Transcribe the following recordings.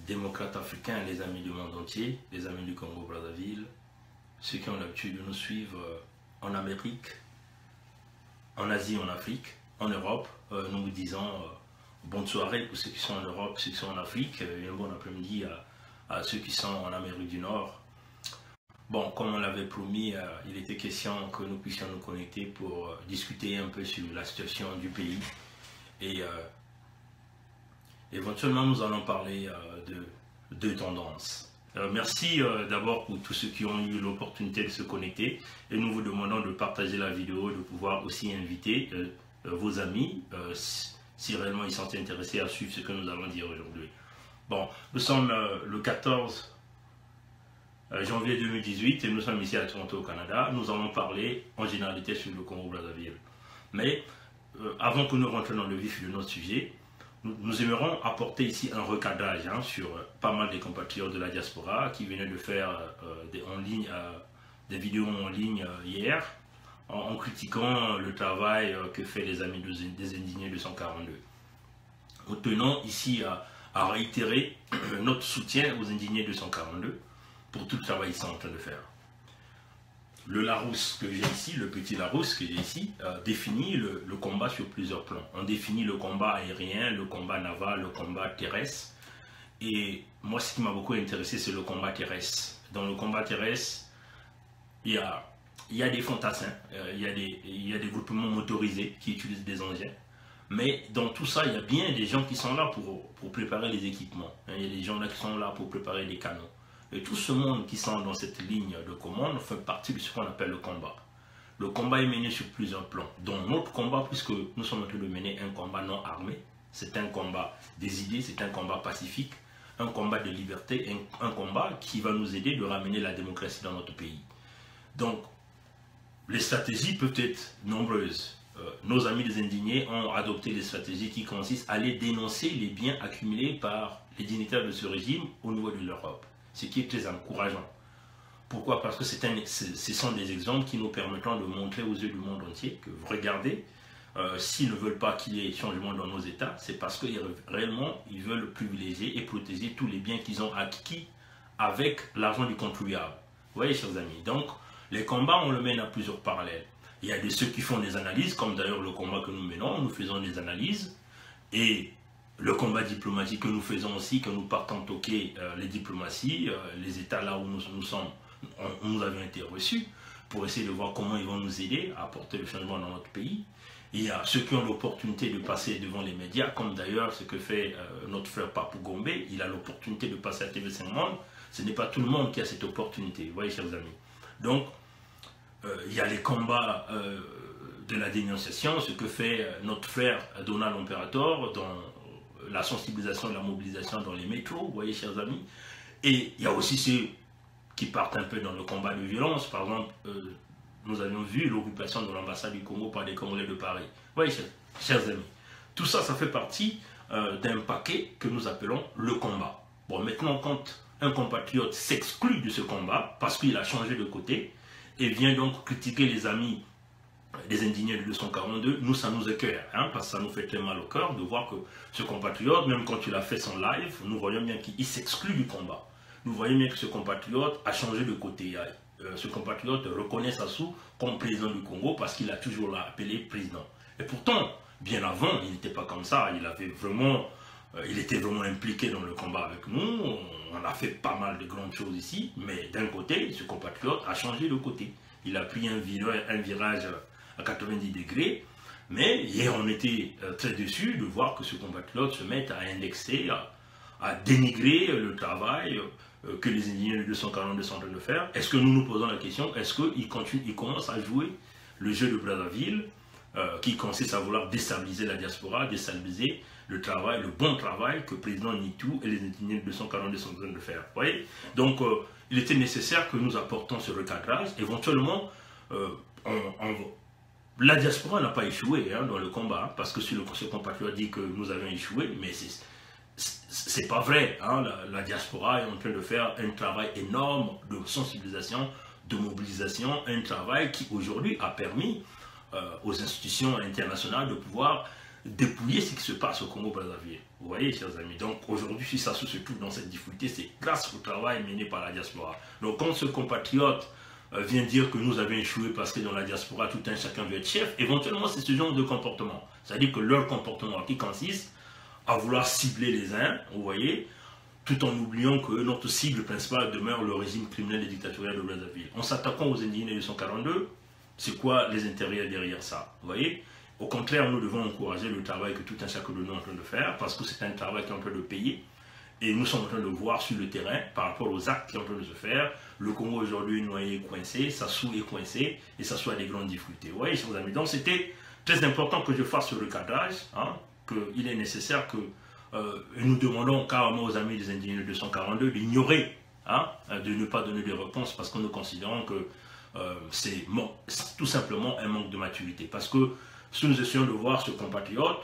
démocrates africains, les amis du monde entier, les amis du Congo-Brazzaville, ceux qui ont l'habitude de nous suivre en Amérique, en Asie, en Afrique, en Europe, nous vous disons bonne soirée pour ceux qui sont en Europe, ceux qui sont en Afrique, et un bon après-midi à ceux qui sont en Amérique du Nord. Bon, comme on l'avait promis, il était question que nous puissions nous connecter pour discuter un peu sur la situation du pays. Et éventuellement, nous allons parler de deux tendances. Merci d'abord pour tous ceux qui ont eu l'opportunité de se connecter. Et nous vous demandons de partager la vidéo, de pouvoir aussi inviter vos amis, si réellement ils sont intéressés à suivre ce que nous allons dire aujourd'hui. Bon, nous sommes le 14 janvier 2018 et nous sommes ici à Toronto au Canada. Nous allons parler en généralité sur le Congo-Brazzaville. Mais avant que nous rentrions dans le vif de notre sujet, nous aimerons apporter ici un recadrage sur pas mal des compatriotes de la diaspora qui venaient de faire des vidéos en ligne hier en critiquant le travail que fait les amis des indignés 242. Nous tenons ici à réitérer notre soutien aux indignés 242 pour tout le travail qu'ils sont en train de faire. Le Larousse que j'ai ici, le petit Larousse que j'ai ici, définit le combat sur plusieurs plans. On définit le combat aérien, le combat naval, le combat terrestre. Et moi, ce qui m'a beaucoup intéressé, c'est le combat terrestre. Dans le combat terrestre, il y a des fantassins, il y a des groupements motorisés qui utilisent des engins. Mais dans tout ça, il y a bien des gens qui sont là pour préparer les équipements. Il y a des gens là qui sont là pour préparer les canons. Et tout ce monde qui sont dans cette ligne de commande fait partie de ce qu'on appelle le combat. Le combat est mené sur plusieurs plans. Dans notre combat, puisque nous sommes en train de mener un combat non armé, c'est un combat des idées, c'est un combat pacifique, un combat de liberté, un combat qui va nous aider de ramener la démocratie dans notre pays. Donc, les stratégies peuvent être nombreuses. Nos amis des indignés ont adopté des stratégies qui consistent à aller dénoncer les biens accumulés par les dignitaires de ce régime au niveau de l'Europe. Ce qui est très encourageant. Pourquoi? Parce que ce sont des exemples qui nous permettront de montrer aux yeux du monde entier que, regardez, s'ils ne veulent pas qu'il y ait changement dans nos États, c'est parce que réellement, ils veulent privilégier et protéger tous les biens qu'ils ont acquis avec l'argent du contribuable. Vous voyez, chers amis, donc, les combats, on le mène à plusieurs parallèles. Il y a ceux qui font des analyses, comme d'ailleurs le combat que nous menons, nous faisons des analyses, et le combat diplomatique que nous faisons aussi, que nous partons toquer les diplomaties, les États là où nous avions été reçus, pour essayer de voir comment ils vont nous aider à apporter le changement dans notre pays. Il y a ceux qui ont l'opportunité de passer devant les médias, comme d'ailleurs ce que fait notre frère Papou Gombe, il a l'opportunité de passer à TV5 Monde. Ce n'est pas tout le monde qui a cette opportunité, vous voyez, chers amis. Donc, il y a les combats de la dénonciation, ce que fait notre frère Donald Imperator dans la sensibilisation et la mobilisation dans les métros, vous voyez, chers amis. Et il y a aussi ceux qui partent un peu dans le combat de violence. Par exemple, nous avions vu l'occupation de l'ambassade du Congo par des Congolais de Paris. Vous voyez, chers amis. Tout ça, ça fait partie d'un paquet que nous appelons le combat. Bon, maintenant, quand un compatriote s'exclut de ce combat, parce qu'il a changé de côté, et vient donc critiquer les amis des indignés de 242, nous, ça nous écoeure, parce que ça nous fait très mal au cœur de voir que ce compatriote, même quand il a fait son live, nous voyons bien qu'il s'exclut du combat. Nous voyons bien que ce compatriote a changé de côté. Ce compatriote reconnaît Sassou comme président du Congo parce qu'il a toujours l'appelé président. Et pourtant, bien avant, il n'était pas comme ça. Il était vraiment impliqué dans le combat avec nous. On a fait pas mal de grandes choses ici. Mais d'un côté, ce compatriote a changé de côté. Il a pris un virage à 90 degrés, mais hier on était très déçus de voir que ce compatriote se mette à indexer, à dénigrer le travail que les indignés de 242 sont en train de faire. Est-ce que nous nous posons la question, est-ce qu'ils commencent à jouer le jeu de Brazzaville qui consiste à vouloir déstabiliser la diaspora, déstabiliser le travail, le bon travail que le président Nitou et les indignés de 242 sont en train de faire. Vous voyez? Donc il était nécessaire que nous apportons ce recadrage. Éventuellement, la diaspora n'a pas échoué dans le combat, parce que si ce compatriote dit que nous avons échoué, mais c'est pas vrai. La diaspora est en train de faire un travail énorme de sensibilisation, de mobilisation, un travail qui aujourd'hui a permis aux institutions internationales de pouvoir dépouiller ce qui se passe au Congo-Brazzaville. Vous voyez, chers amis. Donc aujourd'hui, si Sassou se trouve dans cette difficulté, c'est grâce au travail mené par la diaspora. Donc quand ce compatriote vient dire que nous avons échoué parce que dans la diaspora, tout un chacun veut être chef, éventuellement c'est ce genre de comportement. C'est-à-dire que leur comportement qui consiste à vouloir cibler les uns, vous voyez, tout en oubliant que notre cible principale demeure le régime criminel et dictatorial de Brazzaville. En s'attaquant aux indignés de 142, c'est quoi les intérêts derrière ça? Vous voyez? Au contraire, nous devons encourager le travail que tout un chacun de nous est en train de faire, parce que c'est un travail qui est en train de payer. Et nous sommes en train de voir sur le terrain, par rapport aux actes qui sont en train de se faire, le Congo aujourd'hui est noyé, coincé, Sassou est coincé, et Sassou a des grandes difficultés. Vous voyez, chers amis, donc c'était très important que je fasse ce recadrage, hein, qu'il est nécessaire que nous demandons carrément aux amis des indignés 242 d'ignorer, hein, de ne pas donner des réponses, parce que nous considérons que c'est tout simplement un manque de maturité. Parce que si nous essayons de voir ce compatriote,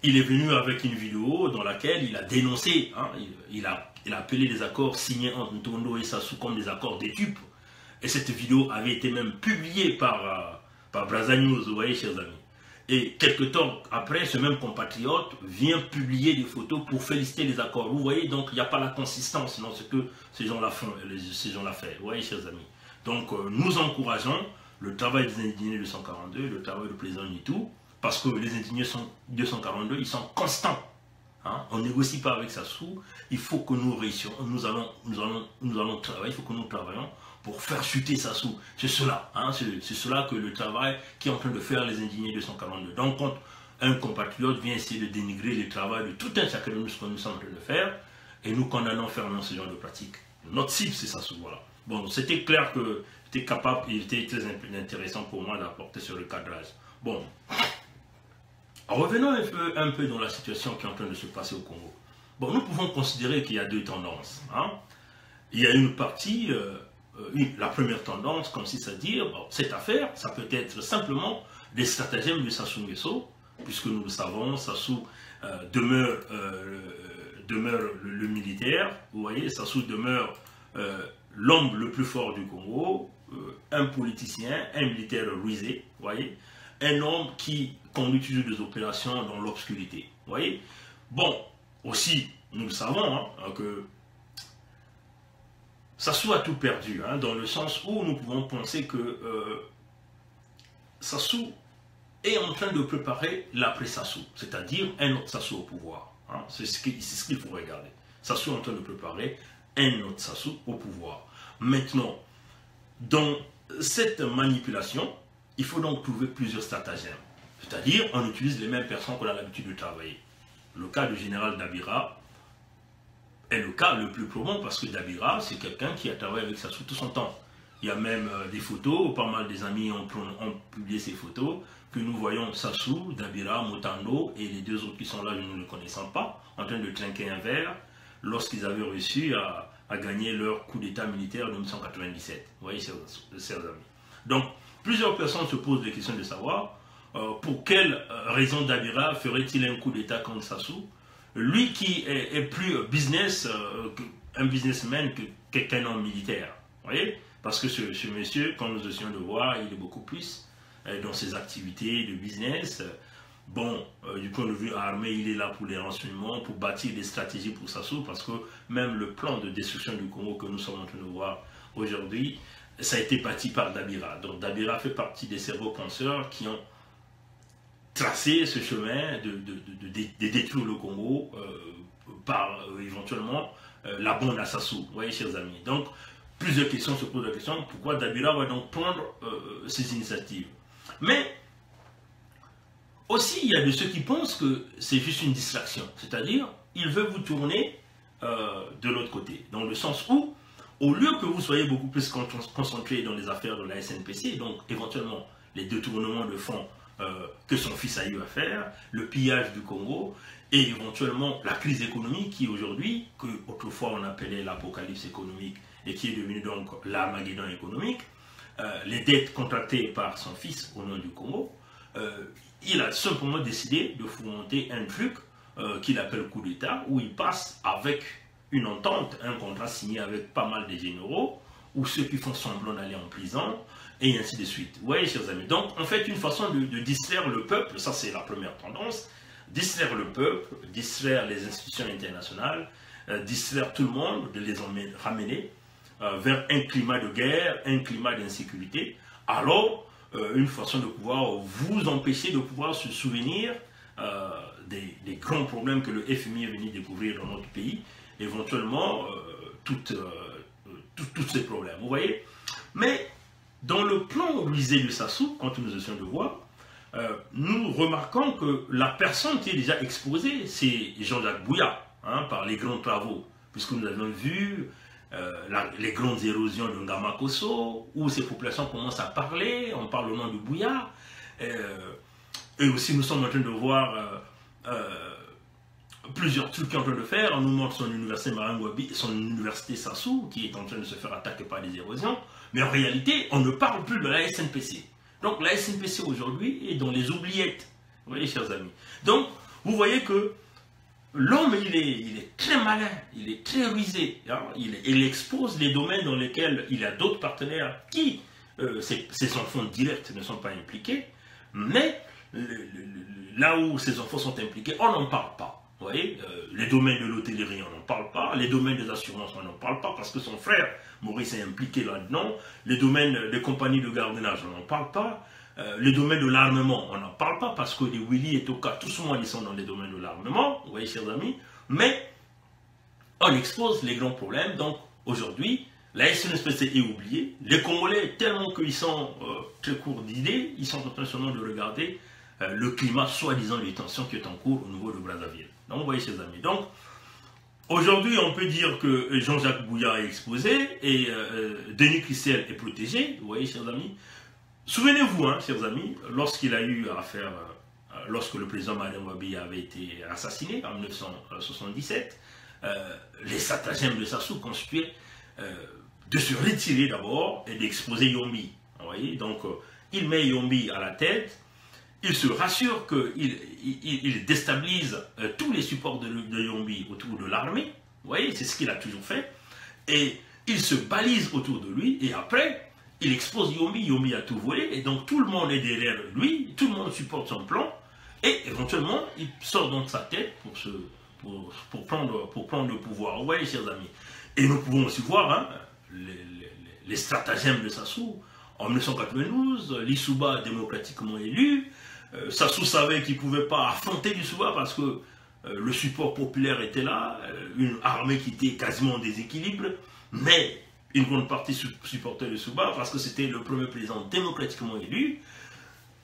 il est venu avec une vidéo dans laquelle il a dénoncé, hein, il a appelé les accords signés entre Ntondo et Sassou comme des accords d'étude. Et cette vidéo avait été même publiée par Brazza News, vous voyez, chers amis. Et quelques temps après, ce même compatriote vient publier des photos pour féliciter les accords. Vous voyez, donc il n'y a pas la consistance dans ce que ces gens-là font, vous voyez, chers amis. Donc nous encourageons le travail des indignés de 142, le travail du président Nitou, parce que les indignés 242, ils sont constants. Hein? On ne négocie pas avec Sassou, il faut que nous réussissions, nous allons travailler, il faut que nous travaillions pour faire chuter Sassou. C'est cela, hein? C'est cela que le travail qui est en train de faire les indignés 242. Donc quand un compatriote vient essayer de dénigrer le travail de tout un chacun de nous, ce que nous sommes en train de faire, et nous condamnons fermement ce genre de pratique. Notre cible, c'est Sassou, voilà. Bon, c'était clair que j'étais capable, il était très intéressant pour moi d'apporter ce recadrage. Bon, revenons un peu dans la situation qui est en train de se passer au Congo. Bon, nous pouvons considérer qu'il y a deux tendances. Hein. Il y a une partie, la première tendance consiste à dire, bon, cette affaire, ça peut être simplement des stratagèmes de Sassou Nguesso, puisque nous le savons, Sassou demeure le militaire, vous voyez, Sassou demeure l'homme le plus fort du Congo, un politicien, un militaire rusé, vous voyez, un homme qui conduit toujours des opérations dans l'obscurité, vous voyez. Bon, aussi, nous le savons, hein, que Sassou a tout perdu, hein, dans le sens où nous pouvons penser que Sassou est en train de préparer l'après-Sassou, c'est-à-dire un autre Sassou au pouvoir. Hein, c'est ce qu'il faut regarder. Sassou est en train de préparer un autre Sassou au pouvoir. Maintenant, dans cette manipulation, il faut donc trouver plusieurs stratagèmes. C'est-à-dire, on utilise les mêmes personnes qu'on a l'habitude de travailler. Le cas du général Dabira est le cas le plus probant parce que Dabira, c'est quelqu'un qui a travaillé avec Sassou tout son temps. Il y a même des photos, pas mal des amis ont publié ces photos, que nous voyons Sassou, Dabira, Motando et les deux autres qui sont là, nous ne les connaissons pas, en train de trinquer un verre lorsqu'ils avaient réussi à gagner leur coup d'état militaire de 1997. Vous voyez, chers amis. Donc, plusieurs personnes se posent des questions de savoir pour quelle raison Dabira ferait-il un coup d'état contre Sassou, lui qui est plus un businessman qu'un homme militaire. Vous voyez, parce que ce monsieur, quand nous essayons de voir, il est beaucoup plus dans ses activités de business. Bon, du point de vue armé, il est là pour les renseignements, pour bâtir des stratégies pour Sassou, parce que même le plan de destruction du Congo que nous sommes en train de voir aujourd'hui, ça a été bâti par Dabira. Donc Dabira fait partie des cerveaux penseurs qui ont tracé ce chemin de détruire le Congo par éventuellement la bande à Sassou. Vous voyez, chers amis. Donc, plusieurs questions se posent la question, pourquoi Dabira va donc prendre ces initiatives? Mais aussi, il y a de ceux qui pensent que c'est juste une distraction. C'est-à-dire, il veut vous tourner de l'autre côté. Dans le sens où, au lieu que vous soyez beaucoup plus concentré dans les affaires de la SNPC, donc éventuellement les détournements de fonds que son fils a eu à faire, le pillage du Congo, et éventuellement la crise économique qui aujourd'hui, que autrefois on appelait l'apocalypse économique, et qui est devenue donc l'Armageddon économique, les dettes contractées par son fils au nom du Congo, il a simplement décidé de fomenter un truc qu'il appelle coup d'État, où il passe avec une entente, un contrat signé avec pas mal de généraux, ou ceux qui font semblant d'aller en prison, et ainsi de suite. Vous voyez, chers amis. Donc, en fait, une façon de distraire le peuple, ça c'est la première tendance, distraire le peuple, distraire les institutions internationales, distraire tout le monde, de les ramener vers un climat de guerre, un climat d'insécurité. Alors, une façon de pouvoir vous empêcher de pouvoir se souvenir des grands problèmes que le FMI est venu découvrir dans notre pays, éventuellement tous ces problèmes. Vous voyez? Mais dans le plan Louisé de Sassou, quand nous essayons de voir, nous remarquons que la personne qui est déjà exposée, c'est Jean-Jacques Bouya, hein, par les grands travaux, puisque nous avons vu les grandes érosions de Ngamakoso, où ces populations commencent à parler, on parle au nom de Bouya, et aussi nous sommes en train de voir plusieurs trucs qu'il est en train de faire. On nous montre son université Marangwabi, son université Sassou, qui est en train de se faire attaquer par des érosions, mais en réalité, on ne parle plus de la SNPC. Donc la SNPC aujourd'hui est dans les oubliettes, vous voyez, chers amis. Donc, vous voyez que l'homme, il est très malin, il est très rusé. Hein, il expose les domaines dans lesquels il a d'autres partenaires qui, ses enfants directs ne sont pas impliqués, mais là où ses enfants sont impliqués, on n'en parle pas. Vous voyez, les domaines de l'hôtellerie, on n'en parle pas. Les domaines des assurances, on n'en parle pas parce que son frère, Maurice, est impliqué là-dedans. Les domaines des compagnies de gardiennage, on n'en parle pas. Les domaines de l'armement, on n'en parle pas parce que les Willy et Toka, tout souvent, ils sont dans les domaines de l'armement. Vous voyez, chers amis. Mais on expose les grands problèmes. Donc, aujourd'hui, la SNPC est oubliée. Les Congolais, tellement qu'ils sont très courts d'idées, ils sont en train seulement de regarder le climat soi-disant de tension qui est en cours au niveau de Brazzaville. Donc, vous voyez, chers amis. Donc, aujourd'hui, on peut dire que Jean-Jacques Bouya est exposé et Denis Christel est protégé. Vous voyez, chers amis. Souvenez-vous, hein, chers amis, lorsqu'il a eu affaire, lorsque le président Marangwabi avait été assassiné en 1977, les stratagèmes de Sassou constituaient de se retirer d'abord et d'exposer Yombi. Vous voyez, donc, il met Yombi à la tête. Il se rassure qu'il déstabilise tous les supports de Yombi autour de l'armée. Vous voyez, c'est ce qu'il a toujours fait. Et il se balise autour de lui. Et après, il expose Yombi. Yombi a tout volé. Et donc, tout le monde est derrière lui. Tout le monde supporte son plan. Et éventuellement, il sort dans sa tête pour prendre le pouvoir. Vous voyez, chers amis. Et nous pouvons aussi voir hein, les stratagèmes de Sassou. En 1992, l'Issouba démocratiquement élu. Sassou savait qu'il ne pouvait pas affronter l'Issouba parce que le support populaire était là, une armée qui était quasiment en déséquilibre, mais une grande partie supportait l'Issouba parce que c'était le premier président démocratiquement élu.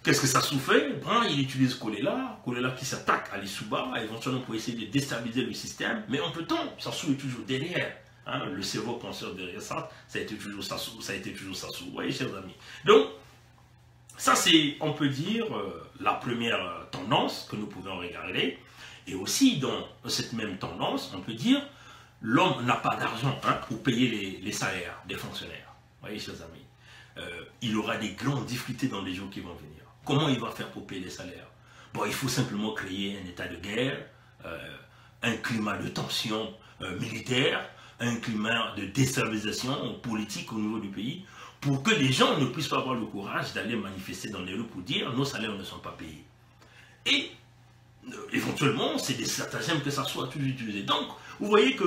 Qu'est-ce que Sassou fait? Bon, il utilise Kolela qui s'attaque à l'Issouba, éventuellement pour essayer de déstabiliser le système, mais entre-temps, Sassou est toujours derrière. Hein, le cerveau penseur derrière ça a été toujours Sassou, vous voyez, chers amis. Donc, ça c'est, on peut dire, la première tendance que nous pouvons regarder. Et aussi, dans cette même tendance, on peut dire, l'homme n'a pas d'argent hein, pour payer les salaires des fonctionnaires. Vous voyez, chers amis. Il aura des grandes difficultés dans les jours qui vont venir. Comment il va faire pour payer les salaires? Bon, il faut simplement créer un état de guerre, un climat de tension militaire, un climat de déstabilisation politique au niveau du pays, pour que les gens ne puissent pas avoir le courage d'aller manifester dans les rues pour dire nos salaires ne sont pas payés. Et éventuellement, c'est des stratagèmes que ça soit toujours utilisé. Donc, vous voyez que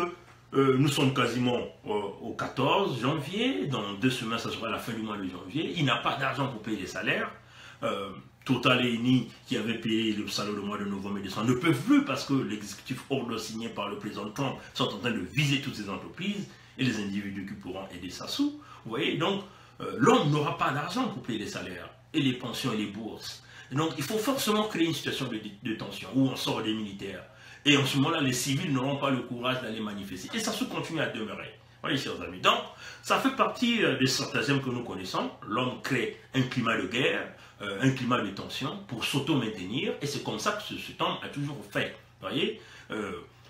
nous sommes quasiment au 14 janvier, dans 2 semaines, ça sera la fin du mois de janvier, il n'a pas d'argent pour payer les salaires. Total et Eni, qui avaient payé le salaire du mois de novembre et décembre, ne peuvent plus parce que l'exécutif ordre signé par le président Trump sont en train de viser toutes ces entreprises et les individus qui pourront aider Sassou. Vous voyez, donc l'homme n'aura pas d'argent pour payer les salaires et les pensions et les bourses. Et donc il faut forcément créer une situation de tension où on sort des militaires. Et en ce moment-là, les civils n'auront pas le courage d'aller manifester. Et Sassou continue à demeurer. Voyez, chers amis. Donc, ça fait partie des stratagèmes que nous connaissons. L'homme crée un climat de guerre, un climat de tension pour s'auto-maintenir. Et c'est comme ça que cet homme a toujours fait. Voyez,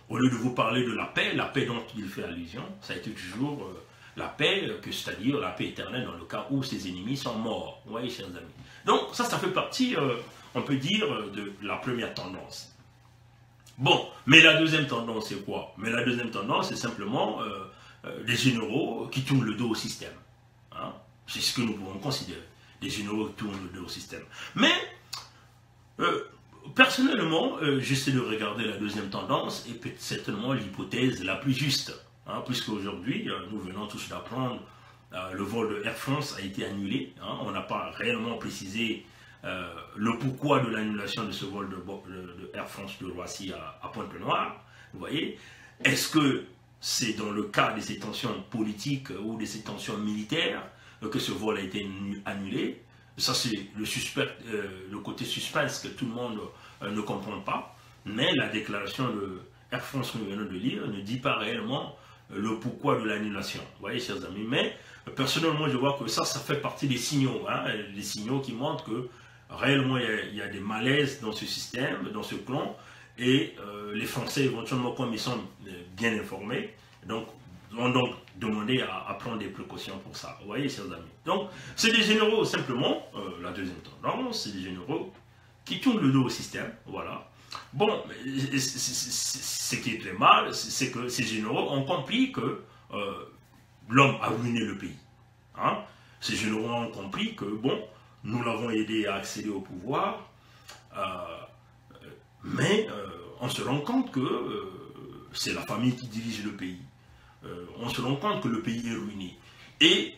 au lieu de vous parler de la paix dont il fait allusion, ça a été toujours la paix, c'est-à-dire la paix éternelle dans le cas où ses ennemis sont morts. Vous voyez, chers amis. Donc, ça fait partie, on peut dire, de la première tendance. Bon, mais la deuxième tendance, c'est quoi? Mais la deuxième tendance, c'est simplement des généraux qui tournent le dos au système. C'est ce que nous pouvons considérer. Des généraux qui tournent le dos au système. Mais, personnellement, j'essaie de regarder la deuxième tendance et peut-être certainement l'hypothèse la plus juste. Hein, puisque aujourd'hui, nous venons tous d'apprendre le vol de Air France a été annulé. Hein, on n'a pas réellement précisé le pourquoi de l'annulation de ce vol de Air France de Roissy à Pointe-Noire. Vous voyez, est-ce que c'est dans le cas de ces tensions politiques ou de ces tensions militaires que ce vol a été annulé? Ça, c'est le côté suspense que tout le monde ne comprend pas. Mais la déclaration de Air France que nous venons de lire ne dit pas réellement le pourquoi de l'annulation. Vous voyez, chers amis. Mais personnellement, je vois que ça fait partie des signaux. Hein, des signaux qui montrent que réellement, il y a des malaises dans ce système, dans ce clan. Et les Français, éventuellement, comme ils sont bien informés, vont donc demander à prendre des précautions pour ça. Vous voyez, chers amis. Donc, c'est des généraux, simplement, la deuxième tendance, c'est des généraux qui tournent le dos au système. Voilà. Bon, ce qui est très mal, c'est que ces généraux ont compris que l'homme a ruiné le pays. Hein? Ces généraux ont compris que, bon, nous l'avons aidé à accéder au pouvoir, mais on se rend compte que c'est la famille qui dirige le pays. On se rend compte que le pays est ruiné. Et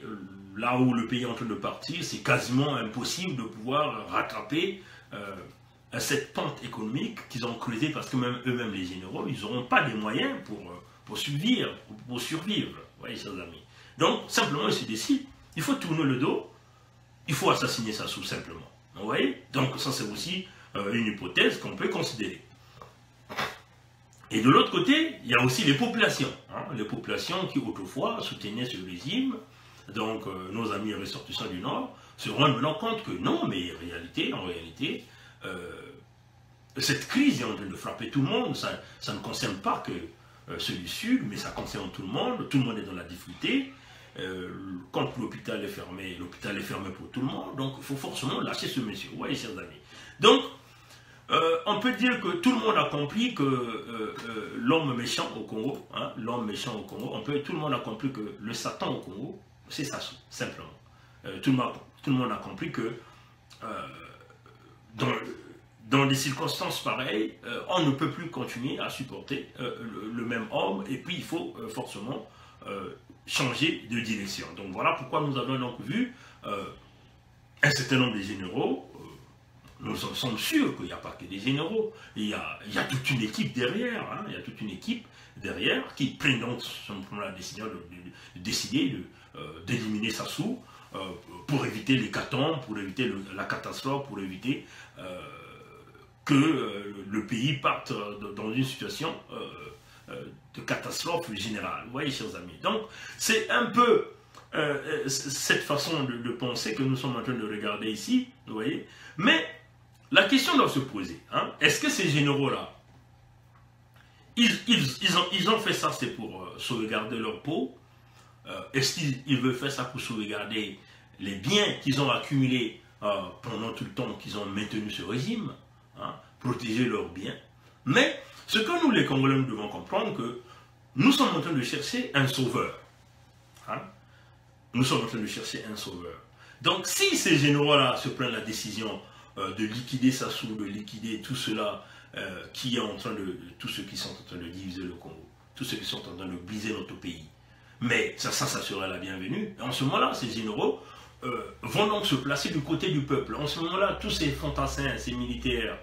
là où le pays est en train de partir, c'est quasiment impossible de pouvoir rattraper cette pente économique qu'ils ont creusée, parce que même eux-mêmes, les généraux, ils n'auront pas les moyens pour survivre. Vous voyez, chers amis. Donc, simplement, ils se décident, il faut tourner le dos, il faut assassiner Sassou, simplement. Vous voyez? Donc, ça, c'est aussi une hypothèse qu'on peut considérer. Et de l'autre côté, il y a aussi les populations. Hein, les populations qui, autrefois, soutenaient ce régime. Donc, nos amis ressortissants du Nord se rendent maintenant compte que non, mais en réalité, cette crise est en train de frapper tout le monde. Ça ne concerne pas que ceux du Sud, mais ça concerne tout le monde. Tout le monde est dans la difficulté. Quand l'hôpital est fermé pour tout le monde. Donc, il faut forcément lâcher ce monsieur. Vous voyez, chers amis. Donc, on peut dire que tout le monde a compris que l'homme méchant au Congo, hein, tout le monde a compris que le Satan au Congo, c'est Sassou, simplement. Tout le monde a compris que dans des circonstances pareilles, on ne peut plus continuer à supporter le même homme, et puis il faut forcément changer de direction. Donc voilà pourquoi nous avons donc vu un certain nombre de généraux. Nous sommes sûrs qu'il n'y a pas que des généraux, il y a toute une équipe derrière, hein, il y a toute une équipe derrière qui prennent donc la décision de décider d'éliminer Sassou pour éviter l'hécatombe, pour éviter la catastrophe, pour éviter que le pays parte dans une situation de catastrophe générale. Vous voyez, chers amis. Donc, c'est un peu cette façon de penser que nous sommes en train de regarder ici, vous voyez. Mais la question doit se poser. Hein, est-ce que ces généraux-là, ils ont fait ça, c'est pour sauvegarder leur peau? Est-ce qu'ils veulent faire ça pour sauvegarder les biens qu'ils ont accumulés pendant tout le temps qu'ils ont maintenu ce régime, hein, protéger leurs biens? Mais ce que nous, les Congolais, nous devons comprendre, que nous sommes en train de chercher un sauveur. Hein? Nous sommes en train de chercher un sauveur. Donc, si ces généraux-là se prennent la décision de liquider Sassou, de liquider tout cela qui est en train tous ceux qui sont en train de diviser le Congo, tous ceux qui sont en train de briser notre pays, mais ça serait la bienvenue. En ce moment-là, ces généraux vont donc se placer du côté du peuple. En ce moment-là, tous ces fantassins, ces militaires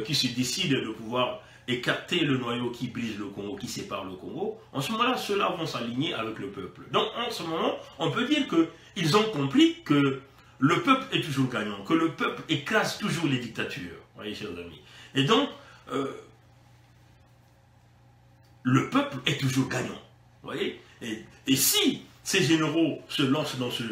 qui se décident de pouvoir écarter le noyau qui brise le Congo, qui sépare le Congo, en ce moment-là, ceux-là vont s'aligner avec le peuple. Donc, en ce moment, on peut dire qu'ils ont compris que le peuple est toujours gagnant, que le peuple écrase toujours les dictatures. Vous voyez, chers amis. Et donc, le peuple est toujours gagnant. Vous voyez. Et si ces généraux se lancent dans ce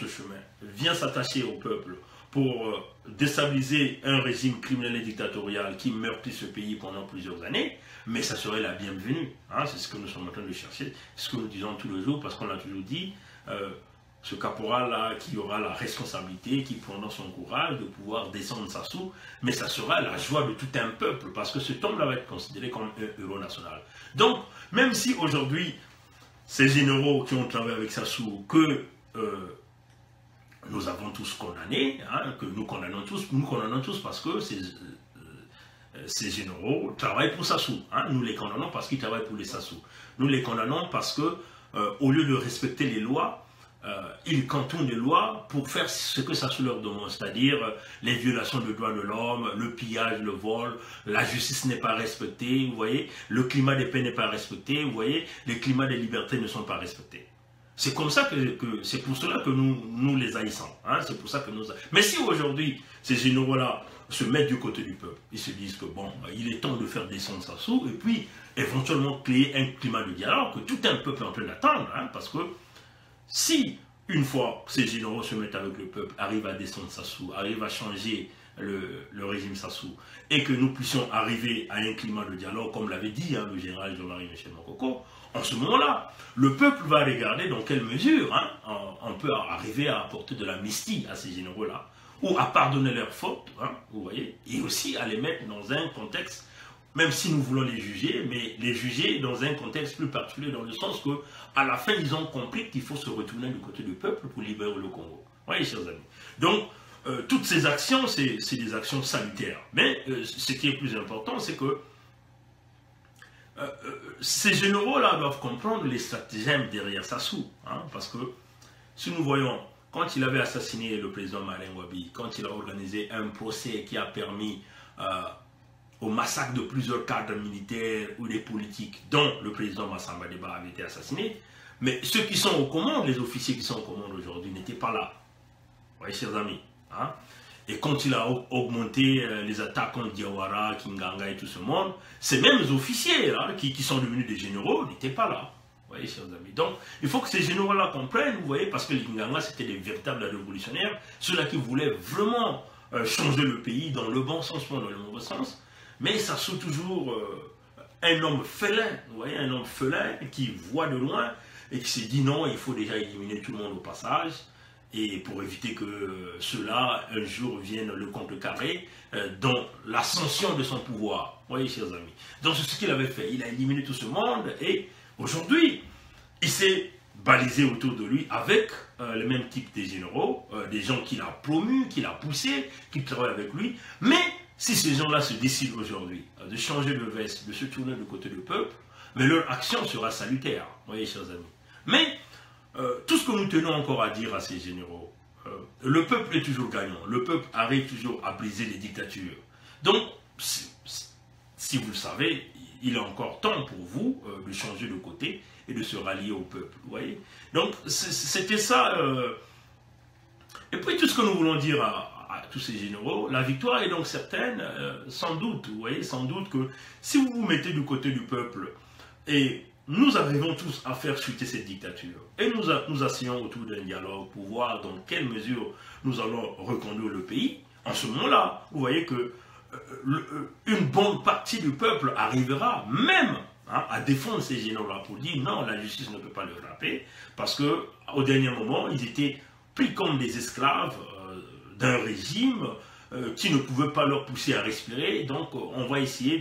chemin, viennent s'attacher au peuple pour déstabiliser un régime criminel et dictatorial qui meurtrit ce pays pendant plusieurs années, mais ça serait la bienvenue. Hein, c'est ce que nous sommes en train de chercher, c'est ce que nous disons tous les jours, parce qu'on a toujours dit, ce caporal-là qui aura la responsabilité, qui prendra son courage de pouvoir descendre Sassou, mais ça sera la joie de tout un peuple, parce que ce homme-là va être considéré comme un héros national. Donc, même si aujourd'hui, ces généraux qui ont travaillé avec Sassou, nous avons tous condamné, hein, que nous condamnons tous parce que ces généraux travaillent pour Sassou. Hein. Nous les condamnons parce qu'ils travaillent pour les Sassou. Nous les condamnons parce que, au lieu de respecter les lois, ils contournent les lois pour faire ce que Sassou leur demande, c'est-à-dire les violations des droits de l'homme, le pillage, le vol, la justice n'est pas respectée, vous voyez, le climat des paix n'est pas respecté, vous voyez, les climats des libertés ne sont pas respectés. C'est comme ça c'est pour cela que nous les haïssons. Hein, c'est pour ça que nous. Mais si aujourd'hui ces généraux-là se mettent du côté du peuple, ils se disent que bon, il est temps de faire descendre Sassou et puis éventuellement créer un climat de dialogue que tout un peuple est en train d'attendre, hein, parce que si une fois ces généraux se mettent avec le peuple, arrivent à descendre Sassou, arrivent à changer le régime Sassou, et que nous puissions arriver à un climat de dialogue, comme l'avait dit hein, le général Jean-Marie Michel Mokoko, en ce moment-là, le peuple va regarder dans quelle mesure hein, on peut arriver à apporter de l'amnistie à ces généraux-là, ou à pardonner leurs fautes, hein, vous voyez, et aussi à les mettre dans un contexte, même si nous voulons les juger, mais les juger dans un contexte plus particulier, dans le sens que à la fin, ils ont compris qu'il faut se retourner du côté du peuple pour libérer le Congo. Vous voyez, chers amis. Donc, toutes ces actions, c'est des actions salutaires. Mais ce qui est plus important, c'est que ces généraux-là doivent comprendre les stratagèmes derrière Sassou. Hein, parce que si nous voyons, quand il avait assassiné le président Martin Wabi, quand il a organisé un procès qui a permis au massacre de plusieurs cadres militaires ou des politiques, dont le président Massamba Deba avait été assassiné, mais ceux qui sont aux commandes, les officiers qui sont aux commandes aujourd'hui, n'étaient pas là. Vous voyez, chers amis. Hein? Et quand il a augmenté les attaques contre Diawara, Kinganga et tout ce monde, ces mêmes officiers là, qui sont devenus des généraux n'étaient pas là. Vous voyez, chers amis. Donc, il faut que ces généraux-là comprennent, vous voyez, parce que les Kinganga, c'était des véritables révolutionnaires, ceux-là qui voulaient vraiment changer le pays dans le bon sens, pas dans le mauvais sens. Mais ça sous toujours un homme félin, vous voyez, un homme félin qui voit de loin et qui s'est dit non, il faut déjà éliminer tout le monde au passage, et pour éviter que ceux-là, un jour, viennent le contrecarrer dans l'ascension de son pouvoir. Vous voyez, chers amis. Donc c'est ce qu'il avait fait, il a éliminé tout ce monde, et aujourd'hui, il s'est balisé autour de lui avec le même type de généraux, des gens qu'il a promus, qu'il a poussés, qui travaillent avec lui, mais si ces gens-là se décident aujourd'hui de changer de veste, de se tourner du côté du peuple, mais leur action sera salutaire, vous voyez, chers amis. Mais tout ce que nous tenons encore à dire à ces généraux, le peuple est toujours gagnant, le peuple arrive toujours à briser les dictatures. Donc, si vous le savez, il est encore temps pour vous de changer de côté et de se rallier au peuple, vous voyez. Donc, c'était ça. Et puis, tout ce que nous voulons dire à tous ces généraux, la victoire est donc certaine, sans doute, vous voyez, sans doute que si vous vous mettez du côté du peuple, et nous arrivons tous à faire chuter cette dictature, et nous asseyons autour d'un dialogue pour voir dans quelle mesure nous allons reconduire le pays, en ce moment-là, vous voyez que une bonne partie du peuple arrivera même hein, à défendre ces généraux-là pour dire non, la justice ne peut pas le frapper, parce qu'au dernier moment, ils étaient pris comme des esclaves d'un régime qui ne pouvait pas leur pousser à respirer. Donc on va essayer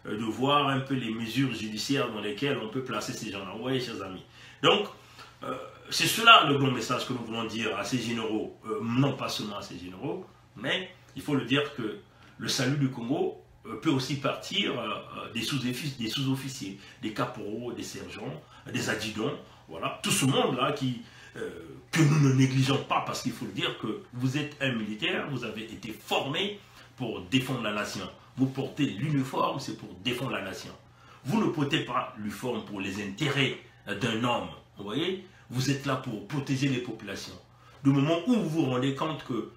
de voir un peu les mesures judiciaires dans lesquelles on peut placer ces gens-là. Vous voyez, chers amis. Donc c'est cela le grand message que nous voulons dire à ces généraux, non pas seulement à ces généraux, mais il faut le dire que le salut du Congo peut aussi partir des sous-officiers, des caporaux, des sergents, des adjudants, voilà, tout ce monde-là que nous ne négligeons pas, parce qu'il faut le dire que vous êtes un militaire, vous avez été formé pour défendre la nation. Vous portez l'uniforme, c'est pour défendre la nation. Vous ne portez pas l'uniforme pour les intérêts d'un homme, vous voyez. Vous êtes là pour protéger les populations. Du moment où vous vous rendez compte que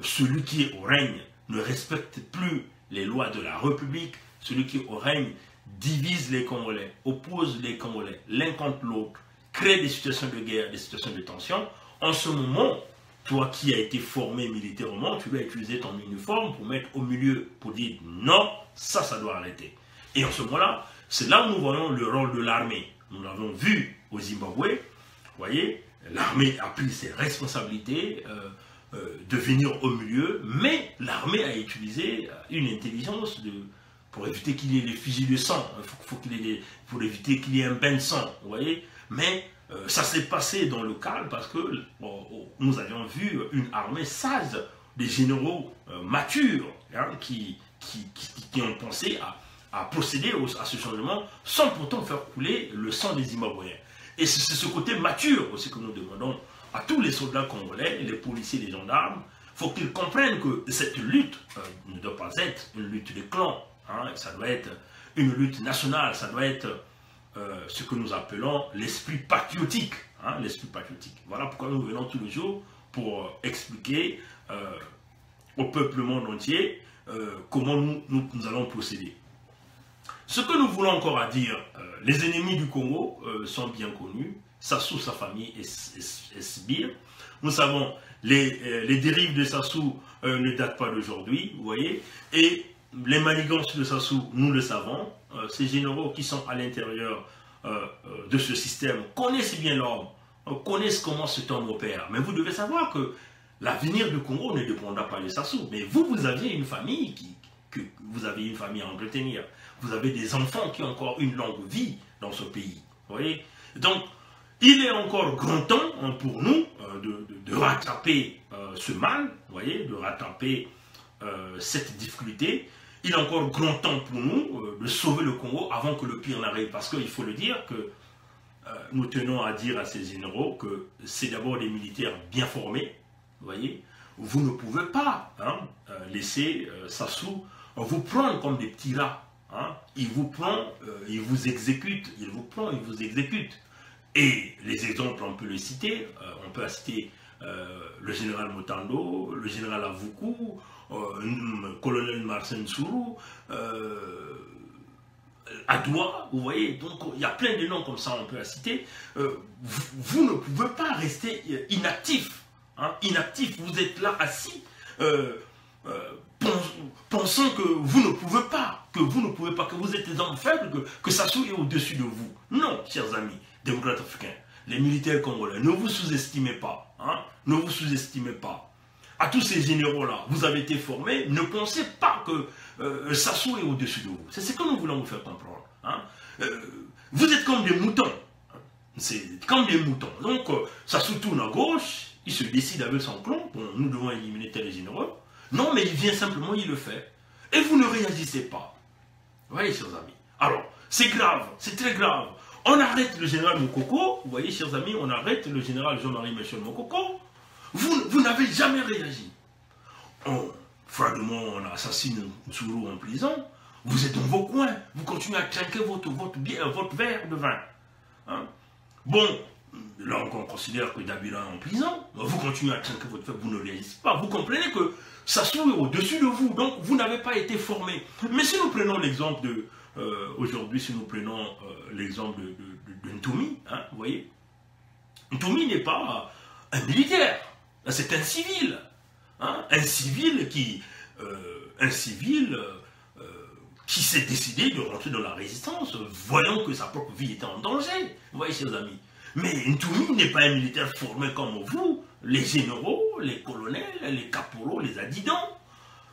celui qui est au règne ne respecte plus les lois de la République, celui qui est au règne divise les Congolais, oppose les Congolais, l'un contre l'autre, crée des situations de guerre, des situations de tension, en ce moment, toi qui as été formé militairement, tu vas utiliser ton uniforme pour mettre au milieu, pour dire non, ça doit arrêter. Et en ce moment-là, c'est là où nous voyons le rôle de l'armée. Nous l'avons vu au Zimbabwe, vous voyez, l'armée a pris ses responsabilités de venir au milieu, mais l'armée a utilisé une intelligence pour éviter qu'il y ait des fusils de sang, pour éviter qu'il y ait un bain de sang, vous voyez. Mais Ça s'est passé dans le calme parce que nous avions vu une armée sage, des généraux matures hein, qui ont pensé à procéder à ce changement sans pourtant faire couler le sang des Zimbabwéens. Et c'est ce côté mature aussi que nous demandons à tous les soldats congolais, les policiers, les gendarmes. Il faut qu'ils comprennent que cette lutte ne doit pas être une lutte de clans. Hein, ça doit être une lutte nationale, ça doit être ce que nous appelons l'esprit patriotique. Hein, l'esprit patriotique. Voilà pourquoi nous venons tous les jours pour expliquer au peuple monde entier comment nous allons procéder. Ce que nous voulons encore à dire, les ennemis du Congo sont bien connus, Sassou, sa famille et Sbire. Nous savons, les dérives de Sassou ne datent pas d'aujourd'hui, vous voyez, et les manigances de Sassou, nous le savons, ces généraux qui sont à l'intérieur de ce système connaissent bien l'homme, connaissent comment cet homme opère, mais vous devez savoir que l'avenir du Congo ne dépendra pas de Sassou, mais vous aviez une famille vous avez une famille à entretenir. Vous avez des enfants qui ont encore une longue vie dans ce pays. Vous voyez? Donc, il est encore grand temps pour nous de rattraper ce mal, vous voyez, de rattraper cette difficulté. Il est encore grand temps pour nous de sauver le Congo avant que le pire n'arrive. Parce qu'il faut le dire que nous tenons à dire à ces généraux que c'est d'abord des militaires bien formés. Vous voyez? Vous ne pouvez pas hein, laisser Sassou vous prendre comme des petits rats. Hein. Il vous prend, il vous exécute, il vous prend, il vous exécute. Et les exemples, on peut les citer. On peut citer le général Motando, le général Avoukou, le colonel Marcin Sourou, Adoua, vous voyez. Donc, il y a plein de noms comme ça, on peut la citer. Vous ne pouvez pas rester inactif. Hein, inactif, vous êtes là assis. Pensant que vous ne pouvez pas, que vous êtes des hommes faibles, que Sassou est au-dessus de vous. Non, chers amis démocrates africains, les militaires congolais, ne vous sous-estimez pas. Hein, ne vous sous-estimez pas. À tous ces généraux-là, vous avez été formés, ne pensez pas que Sassou est au-dessus de vous. C'est ce que nous voulons vous faire comprendre. Hein. Vous êtes comme des moutons. C'est comme des moutons. Donc, Sassou tourne à gauche, il se décide avec son clan, bon, nous devons éliminer tel généraux. Non, mais il vient simplement, il le fait. Et vous ne réagissez pas. Vous voyez, chers amis. Alors, c'est grave, c'est très grave. On arrête le général Mokoko, vous voyez, chers amis, on arrête le général Jean-Marie Michel Mokoko. Vous n'avez jamais réagi. Froidement, on assassine Nsourou en prison. Vous êtes dans vos coins, vous continuez à trinquer votre verre de vin. Hein? Bon, là on considère que Dabila est en prison, vous continuez à trinquer votre verre, vous ne réagissez pas. Vous comprenez que Sassou est au-dessus de vous, donc vous n'avez pas été formé. Mais si nous prenons l'exemple de, aujourd'hui, si nous prenons l'exemple de Ntoumi, hein, vous voyez, Ntoumi n'est pas un militaire, c'est un civil. Hein, un civil qui s'est décidé de rentrer dans la résistance, voyant que sa propre vie était en danger. Vous voyez, chers amis. Mais Ntoumi n'est pas un militaire formé comme vous, les généraux, les colonels, les caporaux, les adjudants.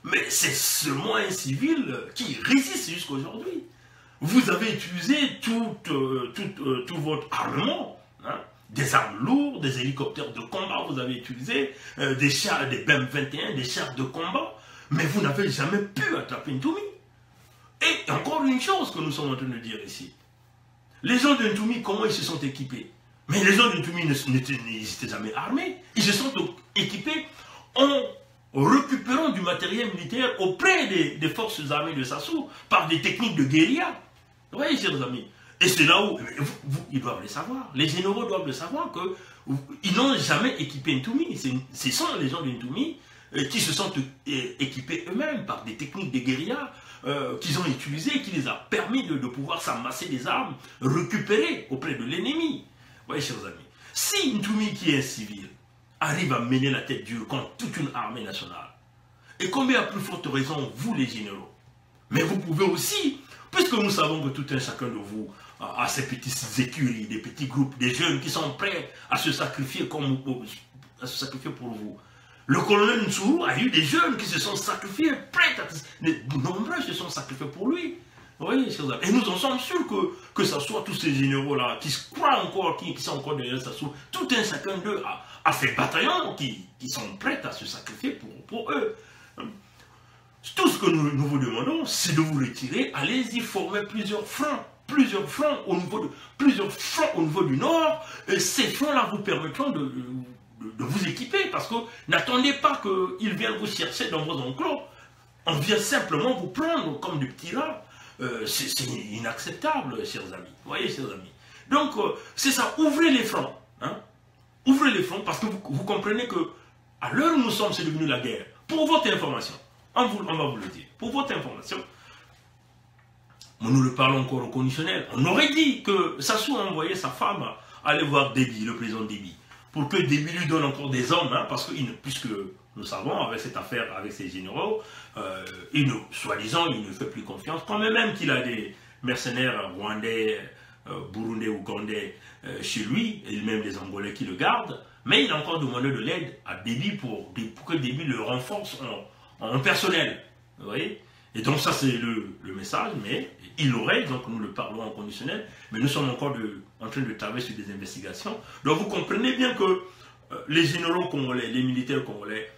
Mais c'est seulement un civil qui résiste jusqu'à aujourd'hui. Vous avez utilisé tout votre armement, hein, des armes lourdes, des hélicoptères de combat, vous avez utilisé des chars, des BM-21, des chars de combat, mais vous n'avez jamais pu attraper Ntoumi. Et encore une chose que nous sommes en train de dire ici. Les gens de Ntoumi, comment ils se sont équipés? Mais les gens de Ntoumi n'étaient jamais armés. Ils se sont équipés en récupérant du matériel militaire auprès des forces armées de Sassou par des techniques de guérilla. Vous voyez, chers amis. Et c'est là où ils doivent le savoir. Les généraux doivent le savoir qu'ils n'ont jamais équipé Ntoumi. Ce sont les gens de Ntoumi qui se sont équipés eux-mêmes par des techniques de guérilla qu'ils ont utilisées, qui les a permis de pouvoir s'amasser des armes, récupérer auprès de l'ennemi. Vous voyez, chers amis, si Ntoumi, qui est un civil, arrive à mener la tête dure contre toute une armée nationale, et combien à plus forte raison, vous les généraux, mais vous pouvez aussi, puisque nous savons que tout un chacun de vous a ses petites écuries, des petits groupes, des jeunes qui sont prêts à se sacrifier pour vous. Le colonel Nsourou a eu des jeunes qui se sont sacrifiés, nombreux se sont sacrifiés pour lui. Vous voyez, chers amis. Et nous en sommes sûrs que ce soit tous ces généraux-là qui se croient encore, qui sont encore derrière Sassou, tout un chacun d'eux a fait bataillon, qui sont prêts à se sacrifier pour eux. Tout ce que nous vous demandons, c'est de vous retirer. Allez-y, former plusieurs fronts au niveau du nord. Et ces fronts-là vous permettront de vous équiper, parce que n'attendez pas qu'ils viennent vous chercher dans vos enclos. On vient simplement vous prendre comme des petits rats. C'est inacceptable, chers amis. Vous voyez, chers amis. Donc, c'est ça, ouvrez les fronts. Hein? Ouvrez les fronts, parce que vous comprenez que à l'heure où nous sommes, c'est devenu la guerre. Pour votre information, on va vous le dire, pour votre information, nous le parlons encore au conditionnel. On aurait dit que Sassou a envoyé sa femme aller voir Déby, le président Déby, pour que Déby lui donne encore des hommes, hein, parce que puisque nous savons, avec cette affaire, avec ces généraux, soi-disant, il ne fait plus confiance, quand même qu'il a des mercenaires rwandais, burundais, ougandais chez lui, et même des Angolais qui le gardent, mais il a encore demandé de l'aide à Déby pour que Déby le renforce en personnel. Vous voyez? Et donc ça c'est le message, mais il aurait, donc nous le parlons en conditionnel, mais nous sommes encore en train de travailler sur des investigations. Donc vous comprenez bien que les généraux congolais, les militaires congolais,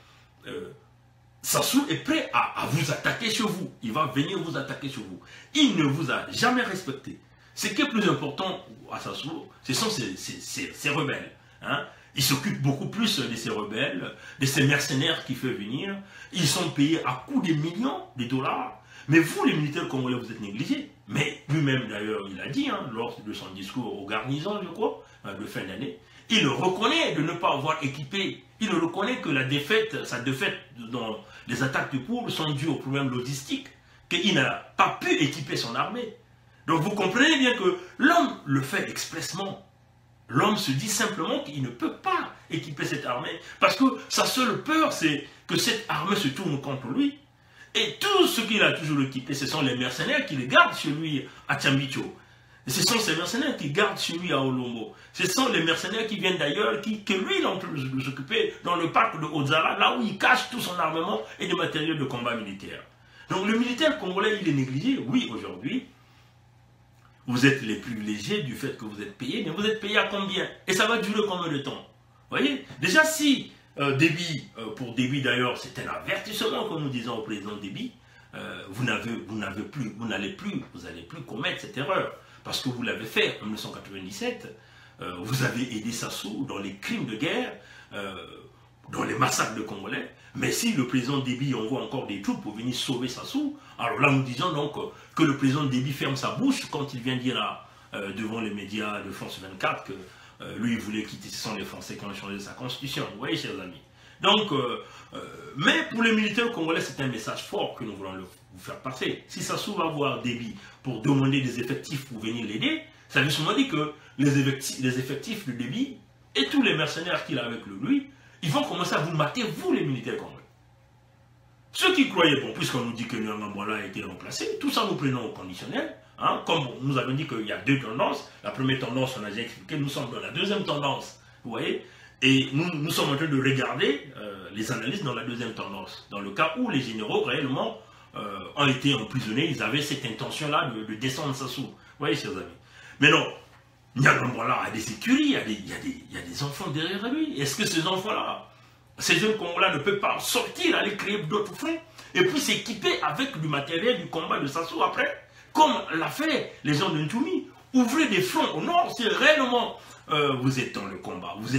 Sassou est prêt à vous attaquer chez vous. Il va venir vous attaquer chez vous. Il ne vous a jamais respecté. Ce qui est plus important à Sassou, ce sont ces rebelles. Hein? Il s'occupe beaucoup plus de ces rebelles, de ces mercenaires qu'il fait venir. Ils sont payés à coups de millions de dollars. Mais vous, les militaires congolais, vous êtes négligés. Mais lui-même, d'ailleurs, il a dit, hein, lors de son discours aux garnisons, je crois, de fin d'année, il reconnaît de ne pas avoir équipé. Il reconnaît que sa défaite dans les attaques du Poul sont dues aux problèmes logistiques, qu'il n'a pas pu équiper son armée. Donc vous comprenez bien que l'homme le fait expressement. L'homme se dit simplement qu'il ne peut pas équiper cette armée, parce que sa seule peur, c'est que cette armée se tourne contre lui. Et tout ce qu'il a toujours équipé, ce sont les mercenaires qui le gardent chez lui à Tchambicho. Ce sont ces mercenaires qui gardent chez lui à Olombo. Ce sont les mercenaires qui viennent d'ailleurs, que lui, il est en train de s'occuper dans le parc de Ozara, là où il cache tout son armement et des matériels de combat militaire. Donc le militaire congolais, il est négligé, oui, aujourd'hui. Vous êtes les privilégiés du fait que vous êtes payés, mais vous êtes payés à combien? Et ça va durer combien de temps? Vous voyez? Déjà, si Déby, pour Déby d'ailleurs, c'est un avertissement que nous disons au président Déby, vous n'allez plus commettre cette erreur. Parce que vous l'avez fait en 1997, vous avez aidé Sassou dans les crimes de guerre, dans les massacres de Congolais. Mais si le président Déby envoie encore des troupes pour venir sauver Sassou, alors là nous disons donc que le président Déby ferme sa bouche quand il vient dire devant les médias de France 24 que lui il voulait quitter, ce sont les Français qui ont changé sa constitution. Vous voyez, chers amis. Donc, mais pour les militaires congolais, c'est un message fort que nous voulons vous faire passer. Si Sassou va voir Déby pour demander des effectifs pour venir l'aider, ça veut sûrement dire que les effectifs de Déby et tous les mercenaires qu'il a avec lui, ils vont commencer à vous mater, vous les militaires congolais. Ceux qui croyaient, bon, puisqu'on nous dit que Nyang'Amwala a été remplacé, tout ça nous prenons au conditionnel, hein, comme nous avons dit qu'il y a deux tendances. La première tendance, on a déjà expliqué, nous sommes dans la deuxième tendance, vous voyez, et nous sommes en train de regarder les analyses dans la deuxième tendance, dans le cas où les généraux réellement ont été emprisonnés, ils avaient cette intention-là de descendre Sassou, vous voyez, chers amis. Mais non, Nyang'Amwala a des écuries, il y a des enfants derrière lui. Est-ce que ces enfants-là, ces jeunes Congolais ne peuvent pas sortir, aller créer d'autres fronts et puis s'équiper avec du matériel du combat de Sassou après, comme l'a fait les gens de Ntumi? Ouvrez des fronts au nord si réellement vous êtes dans le combat, vous